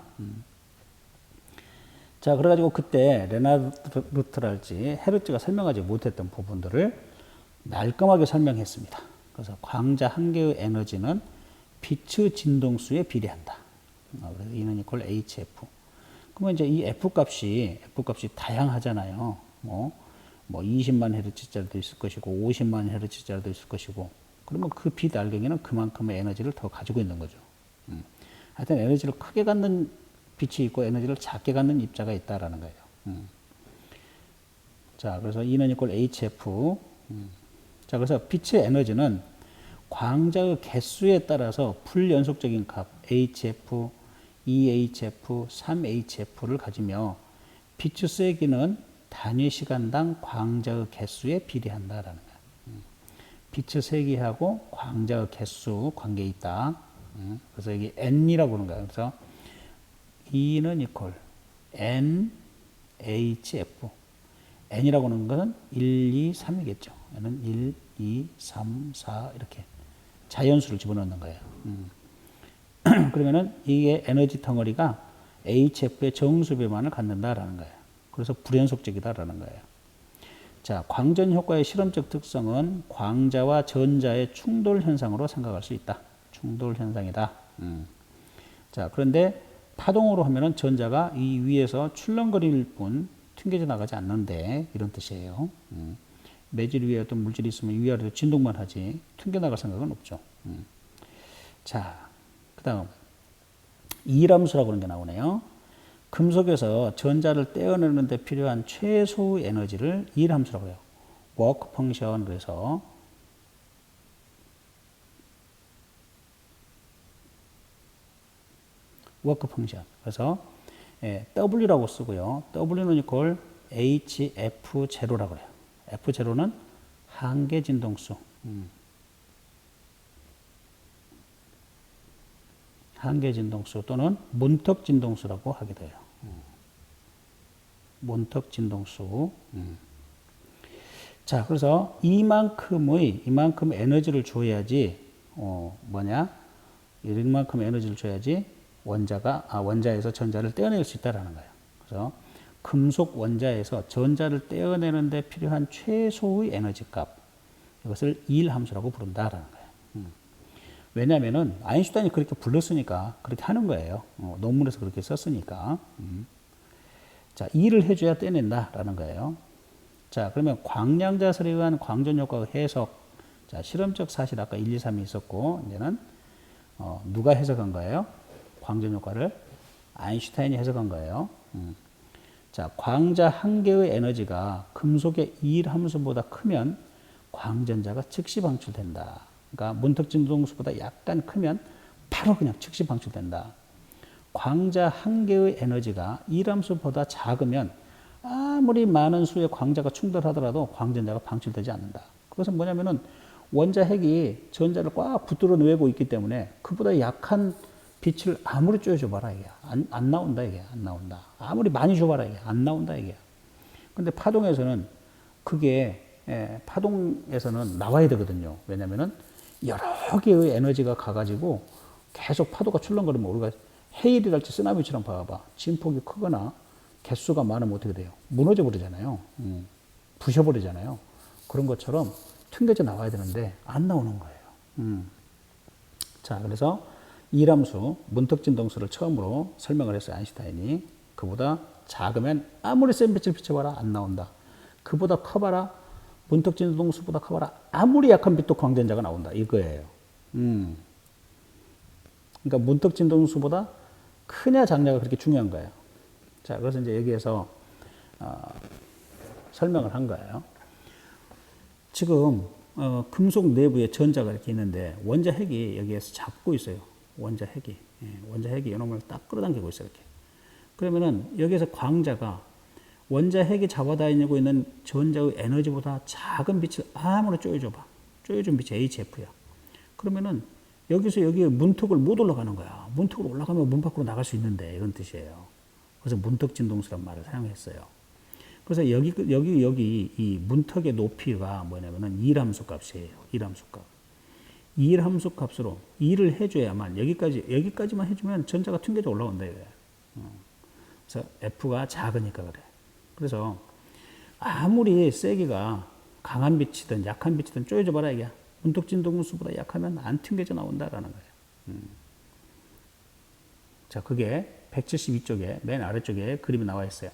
자, 그래가지고 그때 레나르트랄지 헤르츠가 설명하지 못했던 부분들을 말끔하게 설명했습니다. 그래서 광자 한 개의 에너지는 빛의 진동수에 비례한다. 그래서 E는 이퀄 HF. 그러면 이제 이 F 값이 다양하잖아요. 뭐 20만 헤르츠짜리도 있을 것이고 50만 헤르츠짜리도 있을 것이고, 그러면 그 빛 알갱이는 그만큼의 에너지를 더 가지고 있는 거죠. 하여튼 에너지를 크게 갖는 빛이 있고 에너지를 작게 갖는 입자가 있다라는 거예요. 자, 그래서 E는 이퀄 HF. 자, 그래서 빛의 에너지는 광자의 개수에 따라서 불연속적인 값 HF, EHF, 3HF를 가지며 빛의 세기는 단위 시간당 광자의 개수에 비례한다라는 거예요. 빛의 세기하고 광자의 개수 관계에 있다. 그래서 여기 N이라고 하는 거예요. 그래서 E는 이퀄 NHF. N이라고 하는 것은 1, 2, 3이겠죠. N은 1, 2, 3, 4 이렇게 자연수를 집어넣는 거예요. 그러면은 이게 에너지 덩어리가 HF의 정수배만을 갖는다라는 거예요. 그래서 불연속적이다라는 거예요. 자, 광전 효과의 실험적 특성은 광자와 전자의 충돌 현상으로 생각할 수 있다. 충돌 현상이다. 자, 그런데 파동으로 하면은 전자가 이 위에서 출렁거릴 뿐 튕겨져 나가지 않는데, 이런 뜻이에요. 매질 위에 어떤 물질이 있으면 위아래로 진동만 하지 튕겨 나갈 생각은 없죠. 자, 그 다음 이람수라고 하는 게 나오네요. 금속에서 전자를 떼어내는 데 필요한 최소의 에너지를 이람수라고 해요. 워크 펑션. 그래서 워크 펑션. 그래서 W라고 쓰고요. W는 이퀄 HF0라고 그래요. F0는 한계 진동수. 한계 진동수 또는 문턱 진동수라고 하게 돼요. 문턱 진동수. 자, 그래서 이만큼 에너지를 줘야지, 이만큼 에너지를 줘야지 원자에서 전자를 떼어낼 수 있다라는 거예요. 그래서 금속 원자에서 전자를 떼어내는데 필요한 최소의 에너지 값, 이것을 일 함수라고 부른다라는 거예요. 왜냐하면은 아인슈타인이 그렇게 불렀으니까 그렇게 하는 거예요. 논문에서 그렇게 썼으니까. 자, 일을 해줘야 떼낸다라는 거예요. 자, 그러면 광량자설에 의한 광전 효과 해석. 자, 실험적 사실 아까 1, 2, 3이 있었고, 이제는 누가 해석한 거예요? 광전 효과를 아인슈타인이 해석한 거예요. 자, 광자 한 개의 에너지가 금속의 일 함수보다 크면 광전자가 즉시 방출된다. 그러니까 문턱 진동수보다 약간 크면 바로 그냥 즉시 방출된다. 광자 한 개의 에너지가 일 함수보다 작으면 아무리 많은 수의 광자가 충돌하더라도 광전자가 방출되지 않는다. 그것은 뭐냐면은 원자 핵이 전자를 꽉 붙들어 내고 있기 때문에 그보다 약한 빛을 아무리 쪼여줘봐라 이게 안 나온다 이게 안 나온다. 아무리 많이 줘봐라 이게 안 나온다 이게. 근데 파동에서는 그게 파동에서는 나와야 되거든요. 왜냐면은 여러 개의 에너지가 가가지고 계속 파도가 출렁거리면 우리가 해일이랄지 쓰나미처럼 봐봐. 진폭이 크거나 개수가 많으면 어떻게 돼요? 무너져 버리잖아요. 부셔버리잖아요. 그런 것처럼 튕겨져 나와야 되는데 안 나오는 거예요. 자, 그래서 이람수, 문턱진동수를 처음으로 설명을 했어요. 아인슈타인이. 그보다 작으면 아무리 센 빛을 비춰봐라 안 나온다. 그보다 커봐라, 문턱진동수보다 커봐라, 아무리 약한 빛도 광전자가 나온다. 이거예요. 그러니까 문턱진동수보다 크냐 작냐가 그렇게 중요한 거예요. 자, 그래서 이제 여기에서 설명을 한 거예요. 지금 금속 내부에 전자가 이렇게 있는데 원자 핵이 여기에서 잡고 있어요. 원자 핵이 이놈을 딱 끌어당기고 있어요. 이렇게. 그러면은 여기에서 광자가 원자 핵이 잡아다니고 있는 전자의 에너지보다 작은 빛을 아무나 쪼여줘봐. 쪼여준 빛이 HF야. 그러면은 여기서 여기 문턱을 못 올라가는 거야. 문턱으로 올라가면 문 밖으로 나갈 수 있는데 이런 뜻이에요. 그래서 문턱 진동수란 말을 사용했어요. 그래서 여기 이 문턱의 높이가 뭐냐면은 일함수 값이에요. 일함수 값. 일함수 값으로 일을 해줘야만 여기까지만 해주면 전자가 튕겨져 올라온다 이거예요. 그래서 F가 작으니까 그래. 그래서 아무리 세기가 강한 빛이든 약한 빛이든 쪼여져 봐라 이게. 문턱 진동수보다 약하면 안 튕겨져 나온다라는 거예요. 자, 그게 172쪽에 맨 아래쪽에 그림이 나와 있어요.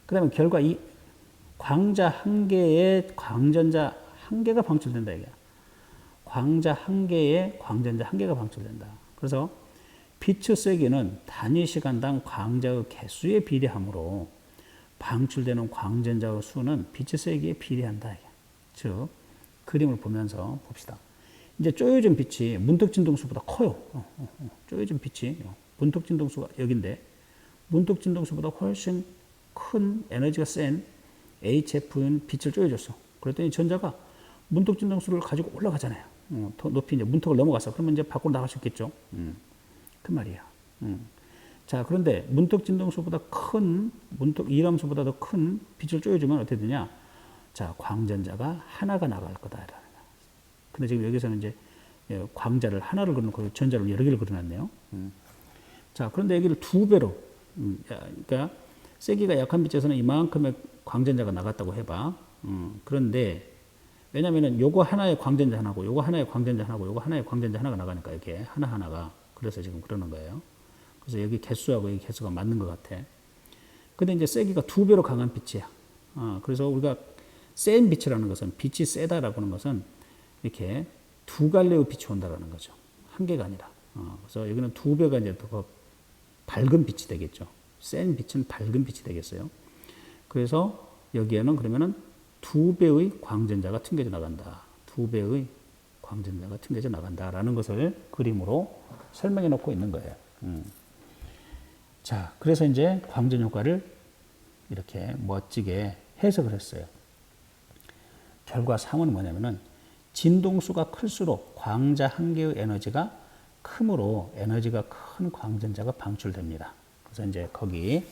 그 다음에 결과 이 광자 한 개에 광전자 한 개가 방출된다 이게. 광자 한 개에 광전자 한 개가 방출된다. 그래서 빛의 세기는 단위 시간당 광자의 개수에 비례하므로 방출되는 광전자의 수는 빛의 세기에 비례한다. 즉 그림을 보면서 봅시다. 이제 쪼여진 빛이 문턱 진동수보다 커요. 쪼여진 빛이 문턱 진동수가 여긴데 문턱 진동수보다 훨씬 큰 에너지가 센 HF인 빛을 쪼여줬어. 그랬더니 전자가 문턱 진동수를 가지고 올라가잖아요. 더 높이 이제 문턱을 넘어갔어. 그러면 이제 밖으로 나갈 수 있겠죠. 그 말이야. 자, 그런데 문턱 진동수보다 큰, 문턱 이람수보다 더 큰 빛을 쪼여주면 어떻게 되냐? 자, 광전자가 하나가 나갈 거다. 근데 지금 여기서는 이제 광자를 하나를 그려놓고 전자를 여러 개를 그려놨네요. 자, 그런데 여기를 두 배로, 그러니까 세기가 약한 빛에서는 이만큼의 광전자가 나갔다고 해봐. 그런데 왜냐면은 요거 하나의 광전자 하나고, 요거 하나의 광전자 하나고, 요거 하나의 광전자 하나가 나가니까 이렇게 하나하나가. 그래서 지금 그러는 거예요. 그래서 여기 개수하고 여기 개수가 맞는 것 같아. 근데 이제 세기가 두 배로 강한 빛이야. 그래서 우리가 센 빛이라는 것은, 빛이 세다라고 하는 것은 이렇게 두 갈래의 빛이 온다라는 거죠. 한 개가 아니라. 그래서 여기는 두 배가 이제 더 밝은 빛이 되겠죠. 센 빛은 밝은 빛이 되겠어요. 그래서 여기에는 그러면은 두 배의 광전자가 튕겨져 나간다. 두 배의 광전자가 튕겨져 나간다라는 것을 그림으로 설명해 놓고 있는 거예요. 자, 그래서 이제 광전 효과를 이렇게 멋지게 해석을 했어요. 결과 3은 뭐냐면은 진동수가 클수록 광자 한 개의 에너지가 크므로 에너지가 큰 광전자가 방출됩니다. 그래서 이제 거기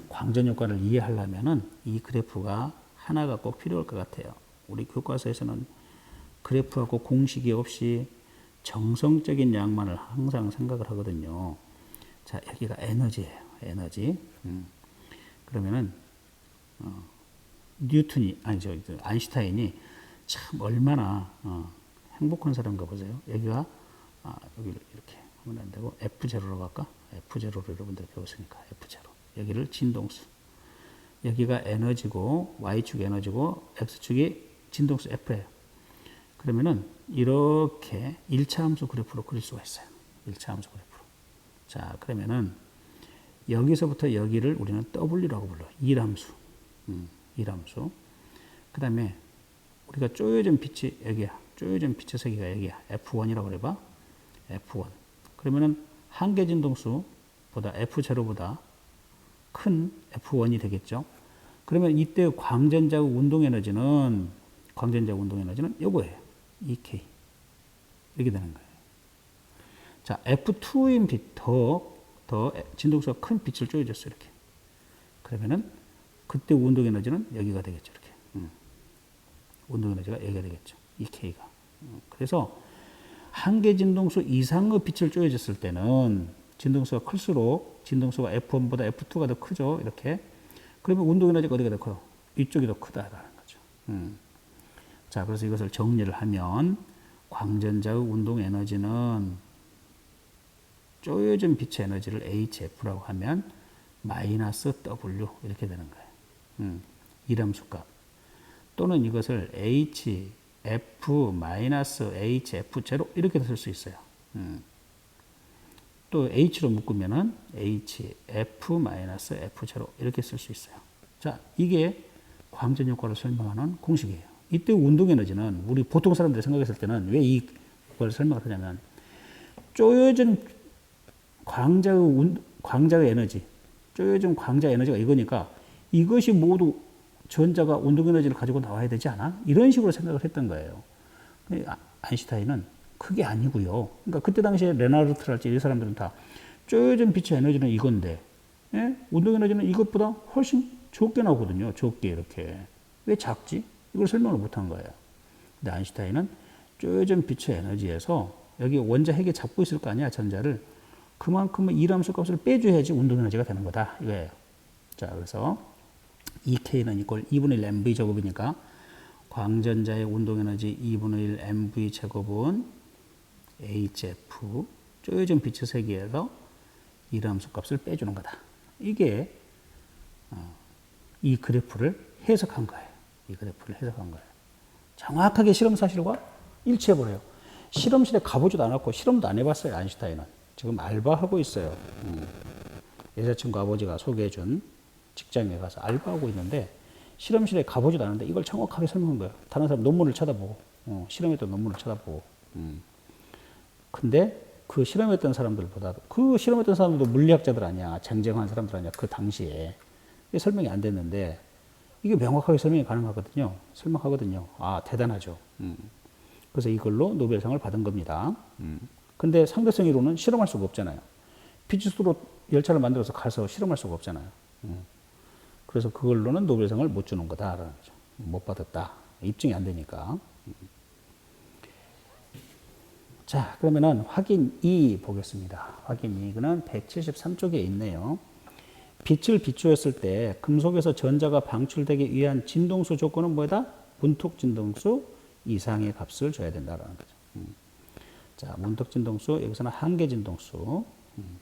광전 효과를 이해하려면은 이 그래프가 하나가 꼭 필요할 것 같아요. 우리 교과서에서는 그래프하고 공식이 없이 정성적인 양만을 항상 생각을 하거든요. 자, 여기가 에너지예요. 에너지. 그러면은 아인슈타인이 참 얼마나 행복한 사람인가 보세요. 여기가 여기를 이렇게 하면 안 되고 F0로 갈까? F0로 여러분들 배웠으니까 F0. 여기를 진동수. 여기가 에너지고 Y축 에너지고 X축이 진동수 F예요. 그러면은 이렇게 1차 함수 그래프로 그릴 수가 있어요. 1차 함수 그래프로. 자, 그러면은 여기서부터 여기를 우리는 W라고 불러요. 일함수. 일함수. 그 다음에 우리가 쪼여진 빛이 여기야. 쪼여진 빛의 세기가 여기야. F1이라고 그래봐. F1. 그러면은 한계 진동수보다 F0보다 큰 F1이 되겠죠. 그러면 이때 광전자의 운동 에너지는 요거예요. EK. 이렇게 되는 거예요. 자, F2인 빛, 더 진동수가 큰 빛을 쪼여줬어요. 이렇게. 그러면은 그때 운동 에너지는 여기가 되겠죠. 이렇게. 운동 에너지가 여기가 되겠죠. EK가. 그래서 한계 진동수 이상의 빛을 쪼여줬을 때는 진동수가 클수록 진동수가 F1보다 F2가 더 크죠. 이렇게. 그러면 운동 에너지가 어디가 더 커요? 이쪽이 더 크다라는 거죠. 자, 그래서 이것을 정리를 하면 광전자의 운동 에너지는 쪼여진 빛의 에너지를 HF라고 하면 마이너스 W 이렇게 되는 거예요. 일함수값. 또는 이것을 HF 마이너스 HF0 이렇게 쓸 수 있어요. 또 H로 묶으면은 HF 마이너스 F0 이렇게 쓸 수 있어요. 자, 이게 광전 효과를 설명하는 공식이에요. 이때 운동 에너지는 우리 보통 사람들이 생각했을 때는 왜 이걸 설명을 하냐면 쪼여진 광자의 에너지, 쪼여진 광자 에너지가 이거니까 이것이 모두 전자가 운동 에너지를 가지고 나와야 되지 않아? 이런 식으로 생각을 했던 거예요. 아인슈타인은 그게 아니고요. 그러니까 그때 당시에 레나르트랄지 이 사람들은 다 쪼여진 빛의 에너지는 이건데, 예? 운동 에너지는 이것보다 훨씬 적게 나오거든요. 적게 이렇게. 왜 작지? 이걸 설명을 못한 거예요. 근데 아인슈타인은 쪼여진 빛의 에너지에서 여기 원자 핵이 잡고 있을 거 아니야, 전자를. 그만큼의 일함수 값을 빼줘야지 운동 에너지가 되는 거다. 이거예요. 자, 그래서 EK는 이꼴 2분의 1 MV 제곱이니까 광전자의 운동 에너지 2분의 1 MV 제곱은 HF 쪼여진 빛의 세기에서 일함수 값을 빼주는 거다. 이게 이 그래프를 해석한 거예요. 이 그래프를 해석한 거예요. 정확하게 실험 사실과 일치해버려요. 실험실에 가보지도 않았고 실험도 안 해봤어요. 아인슈타인은. 지금 알바하고 있어요. 여자친구 아버지가 소개해준 직장에 가서 알바하고 있는데 실험실에 가보지도 않았는데 이걸 정확하게 설명한 거예요. 다른 사람 논문을 쳐다보고 실험했던 논문을 쳐다보고 근데 그 실험했던 사람들보다도 그 실험했던 사람들도 물리학자들 아니야. 쟁쟁한 사람들 아니야. 그 당시에 이게 설명이 안 됐는데 이게 명확하게 설명이 가능하거든요. 설명하거든요. 아, 대단하죠. 그래서 이걸로 노벨상을 받은 겁니다. 근데 상대성 이론은 실험할 수가 없잖아요. 피치수로 열차를 만들어서 가서 실험할 수가 없잖아요. 그래서 그걸로는 노벨상을 못 주는 거다라는 거죠. 못 받았다. 입증이 안 되니까. 자, 그러면은 확인 2 보겠습니다. 확인 2. 이거는 173쪽에 있네요. 빛을 비추었을 때 금속에서 전자가 방출되기 위한 진동수 조건은 뭐다? 문톡 진동수 이상의 값을 줘야 된다라는 거죠. 자, 문톡 진동수, 여기서는 한계 진동수.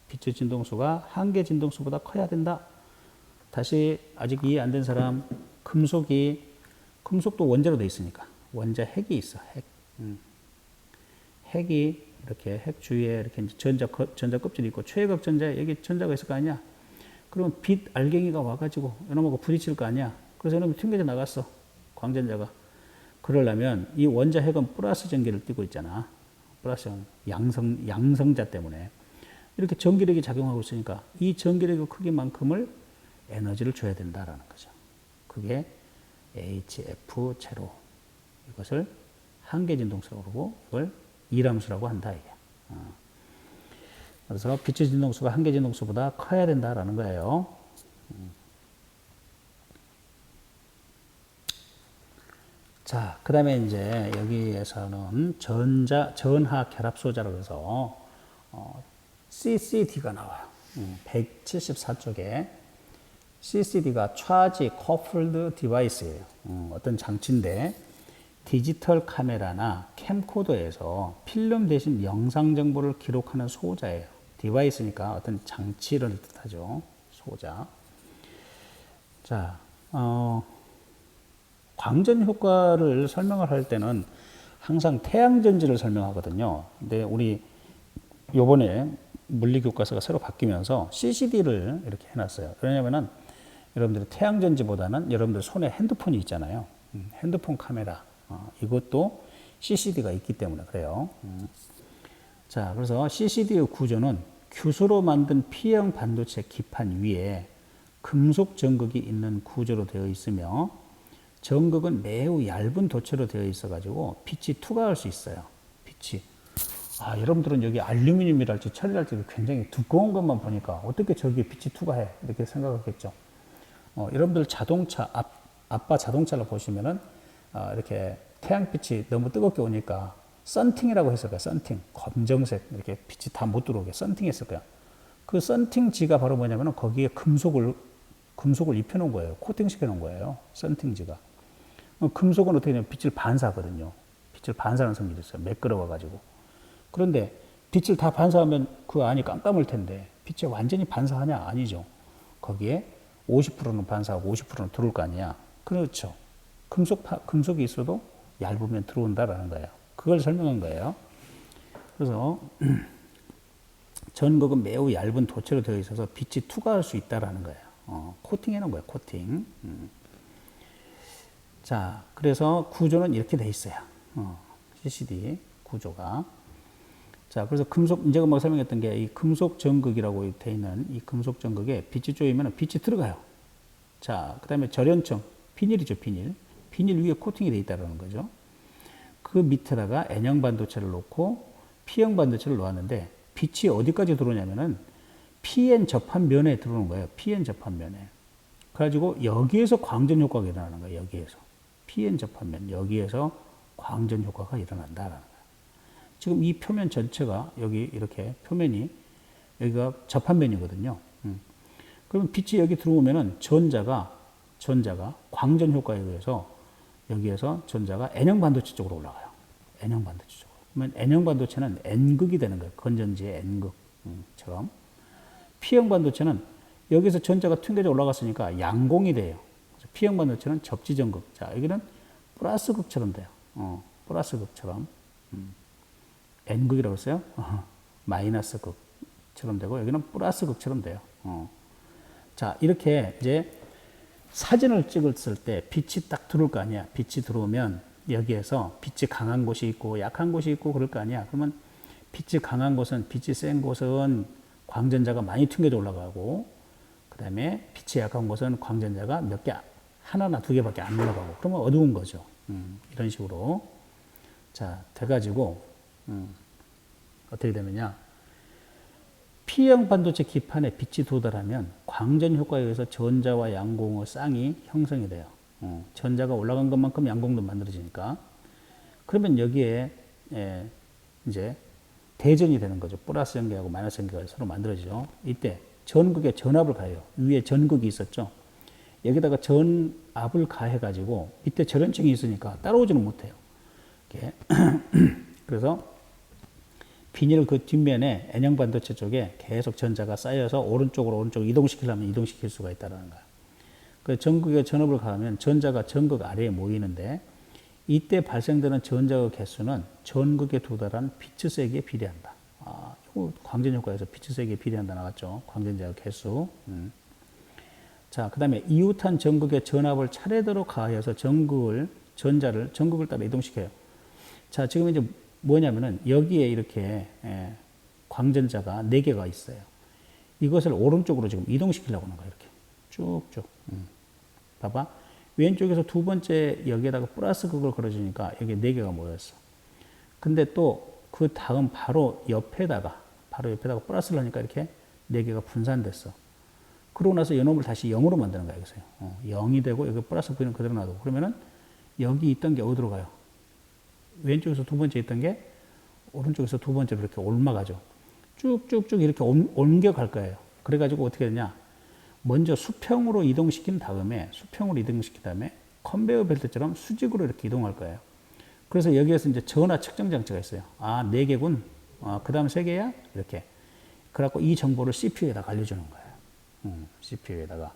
빛의 진동수가 한계 진동수보다 커야 된다. 다시 아직 이해 안 된 사람, 금속도 원자로 되어 있으니까 원자 핵이 있어. 핵이 이렇게 핵 주위에 이렇게 전자 껍질이 있고 최외곽 전자에 여기 전자가 있을 거 아니야. 그러면 빛 알갱이가 와가지고 이놈하고 부딪힐 거 아니야. 그래서 이놈이 튕겨져 나갔어. 광전자가. 그러려면 이 원자 핵은 플러스 전기를 띠고 있잖아. 플러스 양성자 때문에 이렇게 전기력이 작용하고 있으니까 이 전기력의 크기만큼을 에너지를 줘야 된다라는 거죠. 그게 HF 제로. 이것을 한계 진동수라고 그러고 이걸 이람수라고 한다 이게. 그래서 빛의 진동수가 한계 진동수보다 커야 된다라는 거예요. 자, 그 다음에 이제 여기에서는 전하 결합 소자라고 해서 CCD가 나와요. 174쪽에 CCD가 Charge Coupled Device예요. 어떤 장치인데 디지털 카메라나 캠코더에서 필름 대신 영상 정보를 기록하는 소자예요. 디바이스니까 어떤 장치를 뜻하죠. 소자. 자, 광전 효과를 설명을 할 때는 항상 태양전지를 설명하거든요. 근데 우리 요번에 물리교과서가 새로 바뀌면서 CCD를 이렇게 해놨어요. 왜냐면은 여러분들이 태양전지보다는 여러분들 손에 핸드폰이 있잖아요. 핸드폰 카메라. 이것도 CCD가 있기 때문에 그래요. 자, 그래서 CCD의 구조는 규소로 만든 P형 반도체 기판 위에 금속 전극이 있는 구조로 되어 있으며 전극은 매우 얇은 도체로 되어 있어 가지고 빛이 투과할 수 있어요. 빛이. 여러분들은 여기 알루미늄이랄지 철이랄지 굉장히 두꺼운 것만 보니까 어떻게 저기에 빛이 투과해? 이렇게 생각하겠죠. 여러분들 자동차, 아빠 자동차를 보시면은 이렇게 태양빛이 너무 뜨겁게 오니까 썬팅이라고 했을 거야. 썬팅. 검정색 이렇게 빛이 다 못 들어오게 썬팅했을 거야. 그 썬팅지가 바로 뭐냐면은 거기에 금속을 입혀 놓은 거예요. 코팅 시켜 놓은 거예요. 썬팅지가. 금속은 어떻게 되냐면 빛을 반사하거든요. 빛을 반사하는 성질이 있어요. 매끄러워 가지고. 그런데 빛을 다 반사하면 그 안이 깜깜할 텐데 빛이 완전히 반사하냐? 아니죠. 거기에 50%는 반사하고 50%는 들어올 거 아니야. 그렇죠. 금속이 있어도 얇으면 들어온다라는 거예요. 그걸 설명한 거예요. 그래서 전극은 매우 얇은 도체로 되어 있어서 빛이 투과할 수 있다라는 거예요. 코팅해 놓은 거예요. 코팅. 자, 그래서 구조는 이렇게 돼 있어요. CCD 구조가. 자, 그래서 이제 막 설명했던 게 이 금속 전극이라고 돼 있는 이 금속 전극에 빛이 쪼이면 빛이 들어가요. 자, 그 다음에 절연청, 비닐이죠, 비닐. 비닐 위에 코팅이 돼 있다는 거죠. 그 밑에다가 N형 반도체를 놓고 P형 반도체를 놓았는데 빛이 어디까지 들어오냐면은 PN 접합면에 들어오는 거예요. PN 접합면에. 그래가지고 여기에서 광전 효과가 일어나는 거예요. 여기에서. PN 접합면. 여기에서 광전 효과가 일어난다라는 거예요. 지금 이 표면 전체가 여기 이렇게 표면이 여기가 접합면이거든요. 그러면 빛이 여기 들어오면은 전자가 광전 효과에 의해서 여기에서 전자가 N형 반도체 쪽으로 올라가요. N형 반도체 쪽으로. 그러면 N형 반도체는 N극이 되는 거예요. 건전지의 N극처럼. P형 반도체는 여기서 전자가 튕겨져 올라갔으니까 양공이 돼요. 그래서 P형 반도체는 접지전극. 자, 여기는 플러스극처럼 돼요. 플러스극처럼. N극이라고 했어요? 마이너스 극처럼 되고 여기는 플러스극처럼 돼요. 자, 이렇게 이제 사진을 찍었을 때 빛이 딱 들어올 거 아니야. 빛이 들어오면 여기에서 빛이 강한 곳이 있고 약한 곳이 있고 그럴 거 아니야. 그러면 빛이 강한 곳은, 빛이 센 곳은 광전자가 많이 튕겨져 올라가고, 그 다음에 빛이 약한 곳은 광전자가 몇 개, 하나나 두 개밖에 안 올라가고, 그러면 어두운 거죠. 이런 식으로. 자, 돼가지고, 어떻게 되느냐. P형 반도체 기판에 빛이 도달하면 광전 효과에 의해서 전자와 양공의 쌍이 형성이 돼요. 전자가 올라간 것만큼 양공도 만들어지니까. 그러면 여기에 이제 대전이 되는 거죠. 플러스 전기하고 마이너스 전기가 서로 만들어지죠. 이때 전극에 전압을 가해요. 위에 전극이 있었죠. 여기다가 전압을 가해가지고 이때 절연층이 있으니까 따라오지는 못해요. 이렇게. 그래서 비닐 그 뒷면에 N형 반도체 쪽에 계속 전자가 쌓여서 오른쪽으로 이동시키려면 이동시킬 수가 있다는 거예요. 그 전극에 전압을 가하면 전자가 전극 아래에 모이는데 이때 발생되는 전자의 개수는 전극에 도달한 빛의 세기에 비례한다. 이거 광전 효과에서 빛의 세기에 비례한다 나왔죠. 광전자의 개수. 자, 그 다음에 이웃한 전극의 전압을 차례대로 가하여서 전극을 따라 이동시켜요. 자, 지금 이제 뭐냐면은 여기에 이렇게 광전자가 4개가 있어요. 이것을 오른쪽으로 지금 이동시키려고 하는 거예요. 이렇게 쭉쭉. 봐봐. 왼쪽에서 두 번째 여기에다가 플러스 그걸 걸어주니까 여기 네 개가 모였어. 근데 또 그 다음 바로 옆에다가 플러스를 하니까 이렇게 네 개가 분산됐어. 그러고 나서 이놈을 다시 0으로 만드는 거야, 여기서요. 0이 되고 여기 플러스 V는 그대로 놔두고. 그러면은 여기 있던 게 어디로 가요? 왼쪽에서 두 번째 있던 게 오른쪽에서 두 번째로 이렇게 올라가죠. 쭉쭉쭉 이렇게 옮겨갈 거예요. 그래가지고 어떻게 되냐? 먼저 수평으로 이동시킨 다음에 컨베이어 벨트처럼 수직으로 이렇게 이동할 거예요. 그래서 여기에서 이제 전화 측정 장치가 있어요. 아, 4개군. 그 다음 3개야? 이렇게. 그래갖고 이 정보를 CPU에다가 알려주는 거예요. CPU에다가.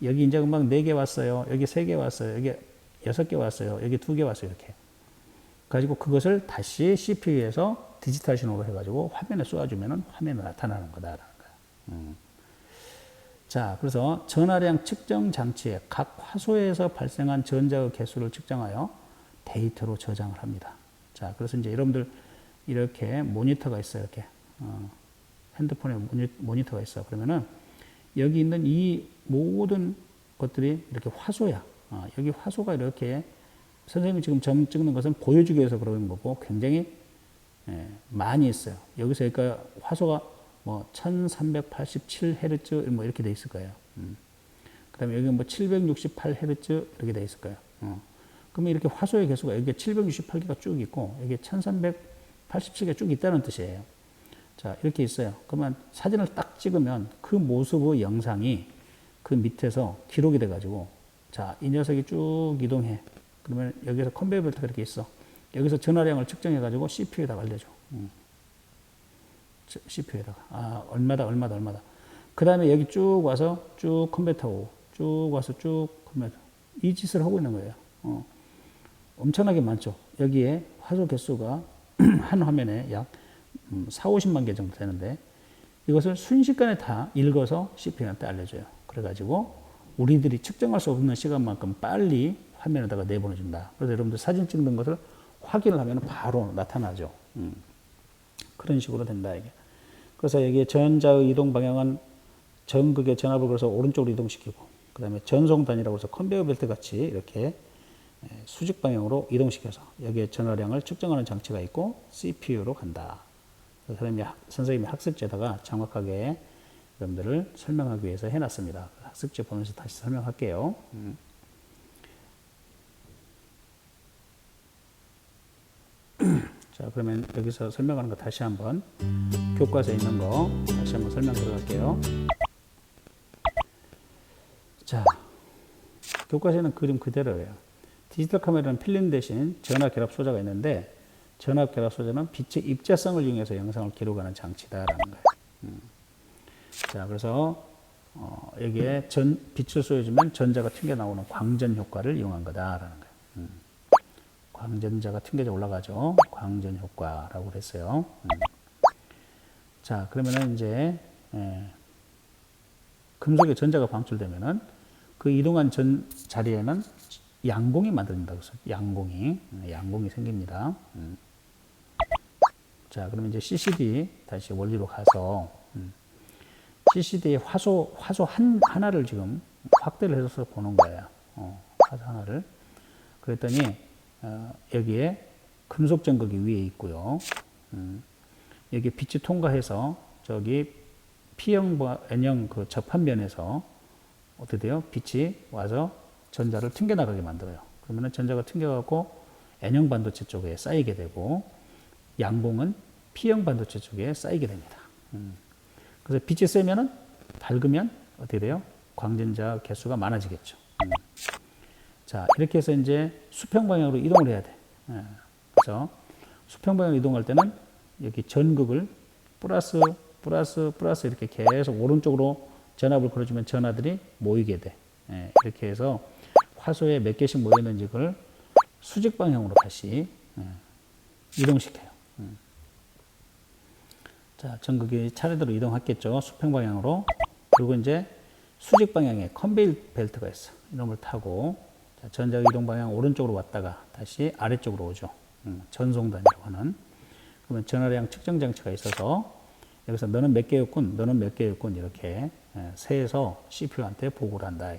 여기 이제 금방 4개 왔어요. 여기 3개 왔어요. 여기 6개 왔어요. 여기 2개 왔어요. 이렇게. 가지고 그것을 다시 CPU에서 디지털 신호로 해가지고 화면에 쏘아주면은 화면에 나타나는 거다라는 거예요. 자, 그래서 전화량 측정 장치에 각 화소에서 발생한 전자의 개수를 측정하여 데이터로 저장을 합니다. 자, 그래서 이제 여러분들 이렇게 모니터가 있어요. 이렇게 핸드폰에 모니터가 있어. 그러면은 여기 있는 이 모든 것들이 이렇게 화소야. 여기 화소가 이렇게 선생님이 지금 점 찍는 것은 보여주기 위해서 그러는 거고 굉장히 많이 있어요. 여기서 그러니까 화소가 뭐 1387Hz 뭐 이렇게 돼 있을 거예요. 그 다음에 여기 뭐 768Hz 이렇게 돼 있을 거예요. 그러면 이렇게 화소의 개수가 여기 768개가 쭉 있고 여기 1387개가 쭉 있다는 뜻이에요. 자, 이렇게 있어요. 그러면 사진을 딱 찍으면 그 모습의 영상이 그 밑에서 기록이 돼가지고 자, 이 녀석이 쭉 이동해. 그러면 여기서 컨베이어 벨트가 이렇게 있어. 여기서 전화량을 측정해가지고 CPU에다가 알려줘. CPU에다가. 아, 얼마다. 그 다음에 여기 쭉 와서 쭉 컴퓨터 오고, 쭉 와서 쭉 컴퓨터. 이 짓을 하고 있는 거예요. 엄청나게 많죠. 여기에 화소 개수가 한 화면에 약 4, 50만 개 정도 되는데 이것을 순식간에 다 읽어서 CPU한테 알려줘요. 그래가지고 우리들이 측정할 수 없는 시간만큼 빨리 화면에다가 내보내준다. 그래서 여러분들 사진 찍는 것을 확인을 하면 바로 나타나죠. 그런 식으로 된다, 이게. 그래서 여기에 전자의 이동 방향은 전극의 전압을 걸어서 오른쪽으로 이동시키고, 그 다음에 전송단이라고 해서 컨베이어 벨트 같이 이렇게 수직 방향으로 이동시켜서 여기에 전화량을 측정하는 장치가 있고 CPU로 간다. 선생님이 학습지에다가 정확하게 여러분들을 설명하기 위해서 해놨습니다. 학습지 보면서 다시 설명할게요. 자, 그러면 여기서 설명하는 거 다시 한번 교과서에 있는 거 다시 한번 설명 들어갈게요. 자, 교과서에는 그림 그대로예요. 디지털 카메라는 필름 대신 전압 결합 소자가 있는데 전압 결합 소자는 빛의 입자성을 이용해서 영상을 기록하는 장치다라는 거예요. 자, 그래서 여기에 빛을 쏘여주면 전자가 튕겨 나오는 광전 효과를 이용한 거다라는 거예요. 광전자가 튕겨져 올라가죠. 광전 효과라고 그랬어요. 자, 그러면은 이제 금속의 전자가 방출되면은 그 이동한 자리에는 양공이 만들어진다고 했어요. 양공이 생깁니다. 자, 그러면 이제 CCD 다시 원리로 가서 CCD의 화소 하나를 지금 확대를 해서 보는 거예요. 화소 하나를. 그랬더니 여기에 금속 전극이 위에 있고요. 여기 빛이 통과해서 저기 P형과 N형 그 접합면에서 어떻게 돼요? 빛이 와서 전자를 튕겨나가게 만들어요. 그러면 전자가 튕겨가고 N형 반도체 쪽에 쌓이게 되고 양봉은 P형 반도체 쪽에 쌓이게 됩니다. 그래서 빛이 세면은 밝으면 어떻게 돼요? 광전자 개수가 많아지겠죠. 자, 이렇게 해서 이제 수평 방향으로 이동을 해야 돼. 그래서 수평 방향으로 이동할 때는 여기 전극을 플러스 이렇게 계속 오른쪽으로 전압을 걸어주면 전하들이 모이게 돼. 이렇게 해서 화소에 몇 개씩 모였는지 그걸 수직 방향으로 다시 이동시켜요. 자, 전극이 차례대로 이동했겠죠. 수평 방향으로. 그리고 이제 수직 방향에 컨베이어 벨트가 있어. 이놈을 타고 자, 전자 이동 방향 오른쪽으로 왔다가 다시 아래쪽으로 오죠. 전송단이라고 하는. 그러면 전화량 측정 장치가 있어서 여기서 너는 몇 개였군, 너는 몇 개였군 이렇게 세서 CPU한테 보고를 한다.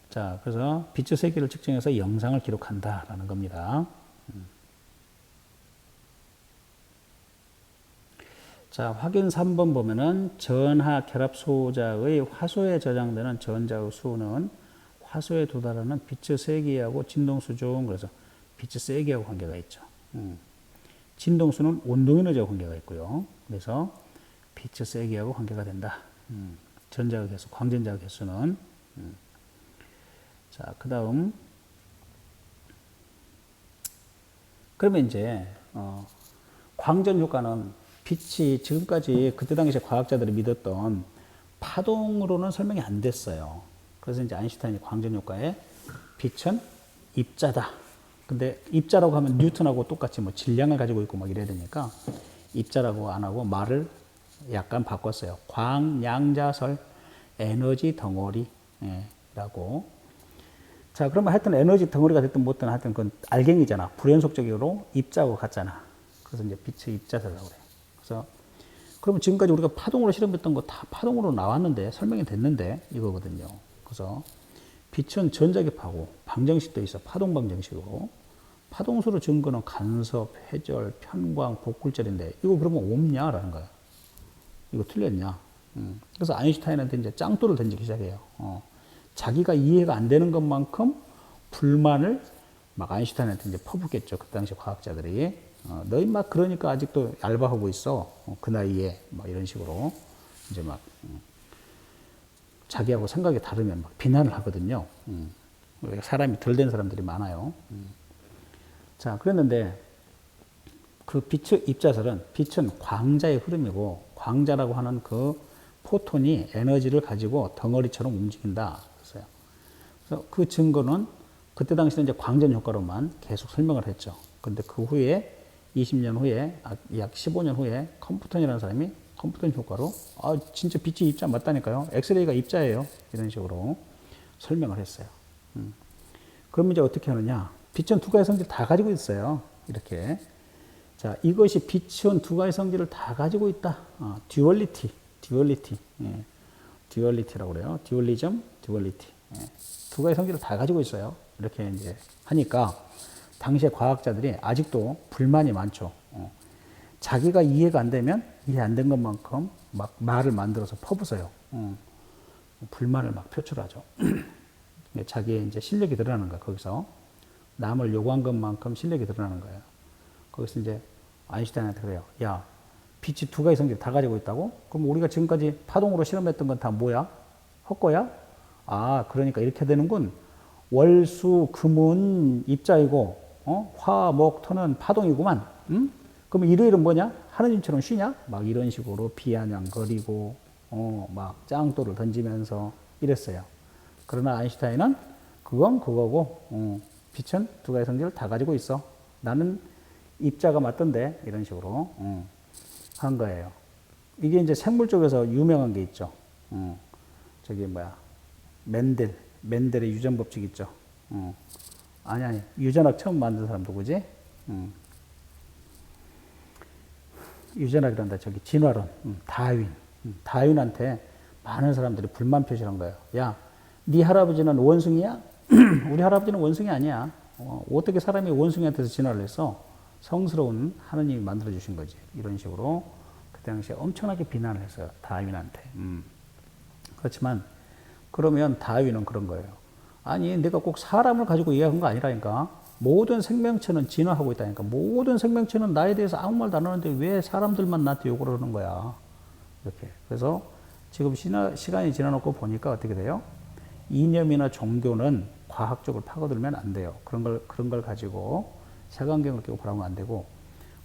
자, 그래서 비트 세기를 측정해서 영상을 기록한다라는 겁니다. 자, 확인 3번 보면은 전하 결합 소자의 화소에 저장되는 전자의 수는 화소에 도달하는 빛의 세기하고 진동수 중 그래서 빛의 세기하고 관계가 있죠. 진동수는 온도에너지와 관계가 있고요. 그래서 빛의 세기하고 관계가 된다. 전자의 개수, 광전자의 개수는 자, 그 다음 그러면 이제 광전 효과는 빛이 지금까지 그때 당시에 과학자들이 믿었던 파동으로는 설명이 안 됐어요. 그래서 이제 아인슈타인이 광전 효과에 빛은 입자다. 근데 입자라고 하면 뉴턴하고 똑같이 뭐 질량을 가지고 있고 막 이래야 되니까 입자라고 안 하고 말을 약간 바꿨어요. 광양자설 에너지 덩어리라고. 자, 그러면 하여튼 에너지 덩어리가 됐든 뭐든 하여튼 그건 알갱이잖아. 불연속적으로 입자하고 같잖아. 그래서 이제 빛의 입자설이라고 그래. 그래서 그러면 지금까지 우리가 파동으로 실험했던 거 다 파동으로 나왔는데 설명이 됐는데 이거거든요. 그래서 빛은 전자기파고 방정식도 있어. 파동 방정식으로. 파동수로 증거는 간섭, 회절, 편광, 복굴절인데 이거 그러면 없냐라는 거야. 이거 틀렸냐. 그래서 아인슈타인한테 이제 짱돌을 던지기 시작해요. 자기가 이해가 안 되는 것만큼 불만을 막 아인슈타인한테 이제 퍼붓겠죠. 그 당시 과학자들이. 너희 막 그러니까 아직도 얇아하고 있어. 그 나이에 막 이런 식으로 이제 막 자기하고 생각이 다르면 막 비난을 하거든요. 사람이 덜 된 사람들이 많아요. 자, 그랬는데 그 빛의 입자설은 빛은 광자의 흐름이고 광자라고 하는 그 포톤이 에너지를 가지고 덩어리처럼 움직인다. 그래서 그 증거는 그때 당시에 이제 광전 효과로만 계속 설명을 했죠. 근데 그 후에 20년 후에 약 15년 후에 컴퓨턴이라는 사람이 컴퓨턴 효과로 진짜 빛이 입자 맞다니까요. 엑스레이가 입자예요. 이런 식으로 설명을 했어요. 그럼 이제 어떻게 하느냐? 빛은 두 가지 성질 다 가지고 있어요. 이렇게. 자, 이것이 빛은 두 가지 성질을 다 가지고 있다. 듀얼리티. 예. 듀얼리티라고 그래요. 듀얼리즘, 듀얼리티. 예. 두 가지 성질을 다 가지고 있어요. 이렇게 이제 하니까 당시에 과학자들이 아직도 불만이 많죠. 자기가 이해가 안 되면 이해 안 된 것만큼 막 말을 만들어서 퍼부어요. 불만을 막 표출하죠. 자기의 이제 실력이 드러나는 거야, 거기서. 남을 요구한 것만큼 실력이 드러나는 거예요. 거기서 이제 아인슈타인한테 그래요. 야, 빛이 두 가지 성질 다 가지고 있다고? 그럼 우리가 지금까지 파동으로 실험했던 건 다 뭐야? 헛거야? 그러니까 이렇게 되는군. 월, 수, 금은 입자이고, 화, 목, 토는 파동이구만. 그럼 일요일은 뭐냐? 하느님처럼 쉬냐? 막 이런 식으로 비아냥거리고, 막 짱돌을 던지면서 이랬어요. 그러나 아인슈타인은 그건 그거고, 빛은 두 가지 성질을 다 가지고 있어. 나는 입자가 맞던데, 이런 식으로 한 거예요. 이게 이제 생물 쪽에서 유명한 게 있죠. 저기 멘델의 유전 법칙 있죠. 아니 유전학 처음 만든 사람 누구지? 유전학이란다. 저기 진화론. 다윈. 다윈한테 많은 사람들이 불만 표시한 거예요. 야, 네 할아버지는 원숭이야? 우리 할아버지는 원숭이 아니야. 어떻게 사람이 원숭이한테서 진화를 했어? 성스러운 하느님이 만들어 주신 거지. 이런 식으로 그 당시에 엄청나게 비난을 했어요. 다윈한테. 그렇지만 그러면 다윈은 그런 거예요. 아니, 내가 꼭 사람을 가지고 이야기한 거 아니라니까. 모든 생명체는 진화하고 있다니까. 모든 생명체는 나에 대해서 아무 말도 안 하는데 왜 사람들만 나한테 욕을 하는 거야. 이렇게. 그래서 지금 시간이 지나놓고 보니까 어떻게 돼요? 이념이나 종교는 과학적으로 파고들면 안 돼요. 그런 걸 가지고 색안경을 끼고 보라면 안 되고,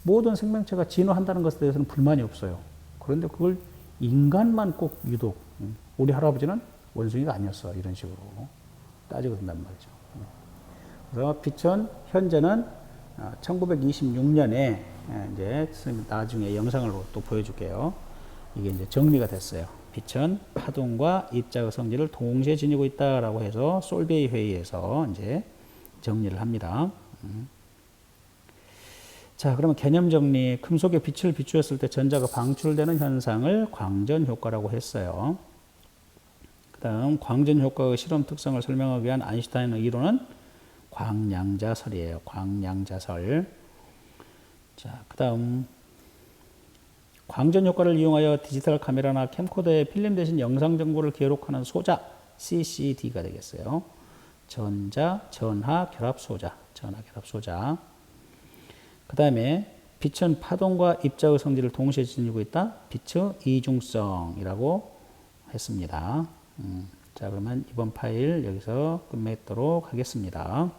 모든 생명체가 진화한다는 것에 대해서는 불만이 없어요. 그런데 그걸 인간만 꼭 유독, 우리 할아버지는 원숭이가 아니었어. 이런 식으로 따지고 된단 말이죠. 그래서 빛은 현재는 1926년에 이제 나중에 영상으로 또 보여줄게요. 이게 이제 정리가 됐어요. 빛은 파동과 입자의 성질을 동시에 지니고 있다라고 해서 솔베이 회의에서 이제 정리를 합니다. 자, 그러면 개념 정리. 금속에 빛을 비추었을 때 전자가 방출되는 현상을 광전 효과라고 했어요. 그다음 광전 효과의 실험 특성을 설명하기 위한 아인슈타인의 이론은 광량자설이에요. 광량자설. 자, 그다음 광전 효과를 이용하여 디지털 카메라나 캠코더에 필름 대신 영상 정보를 기록하는 소자 CCD가 되겠어요. 전자, 전하, 결합 소자. 전하, 결합 소자. 그 다음에 빛은 파동과 입자의 성질을 동시에 지니고 있다. 빛의 이중성이라고 했습니다. 자, 그러면 이번 파일 여기서 끝맺도록 하겠습니다.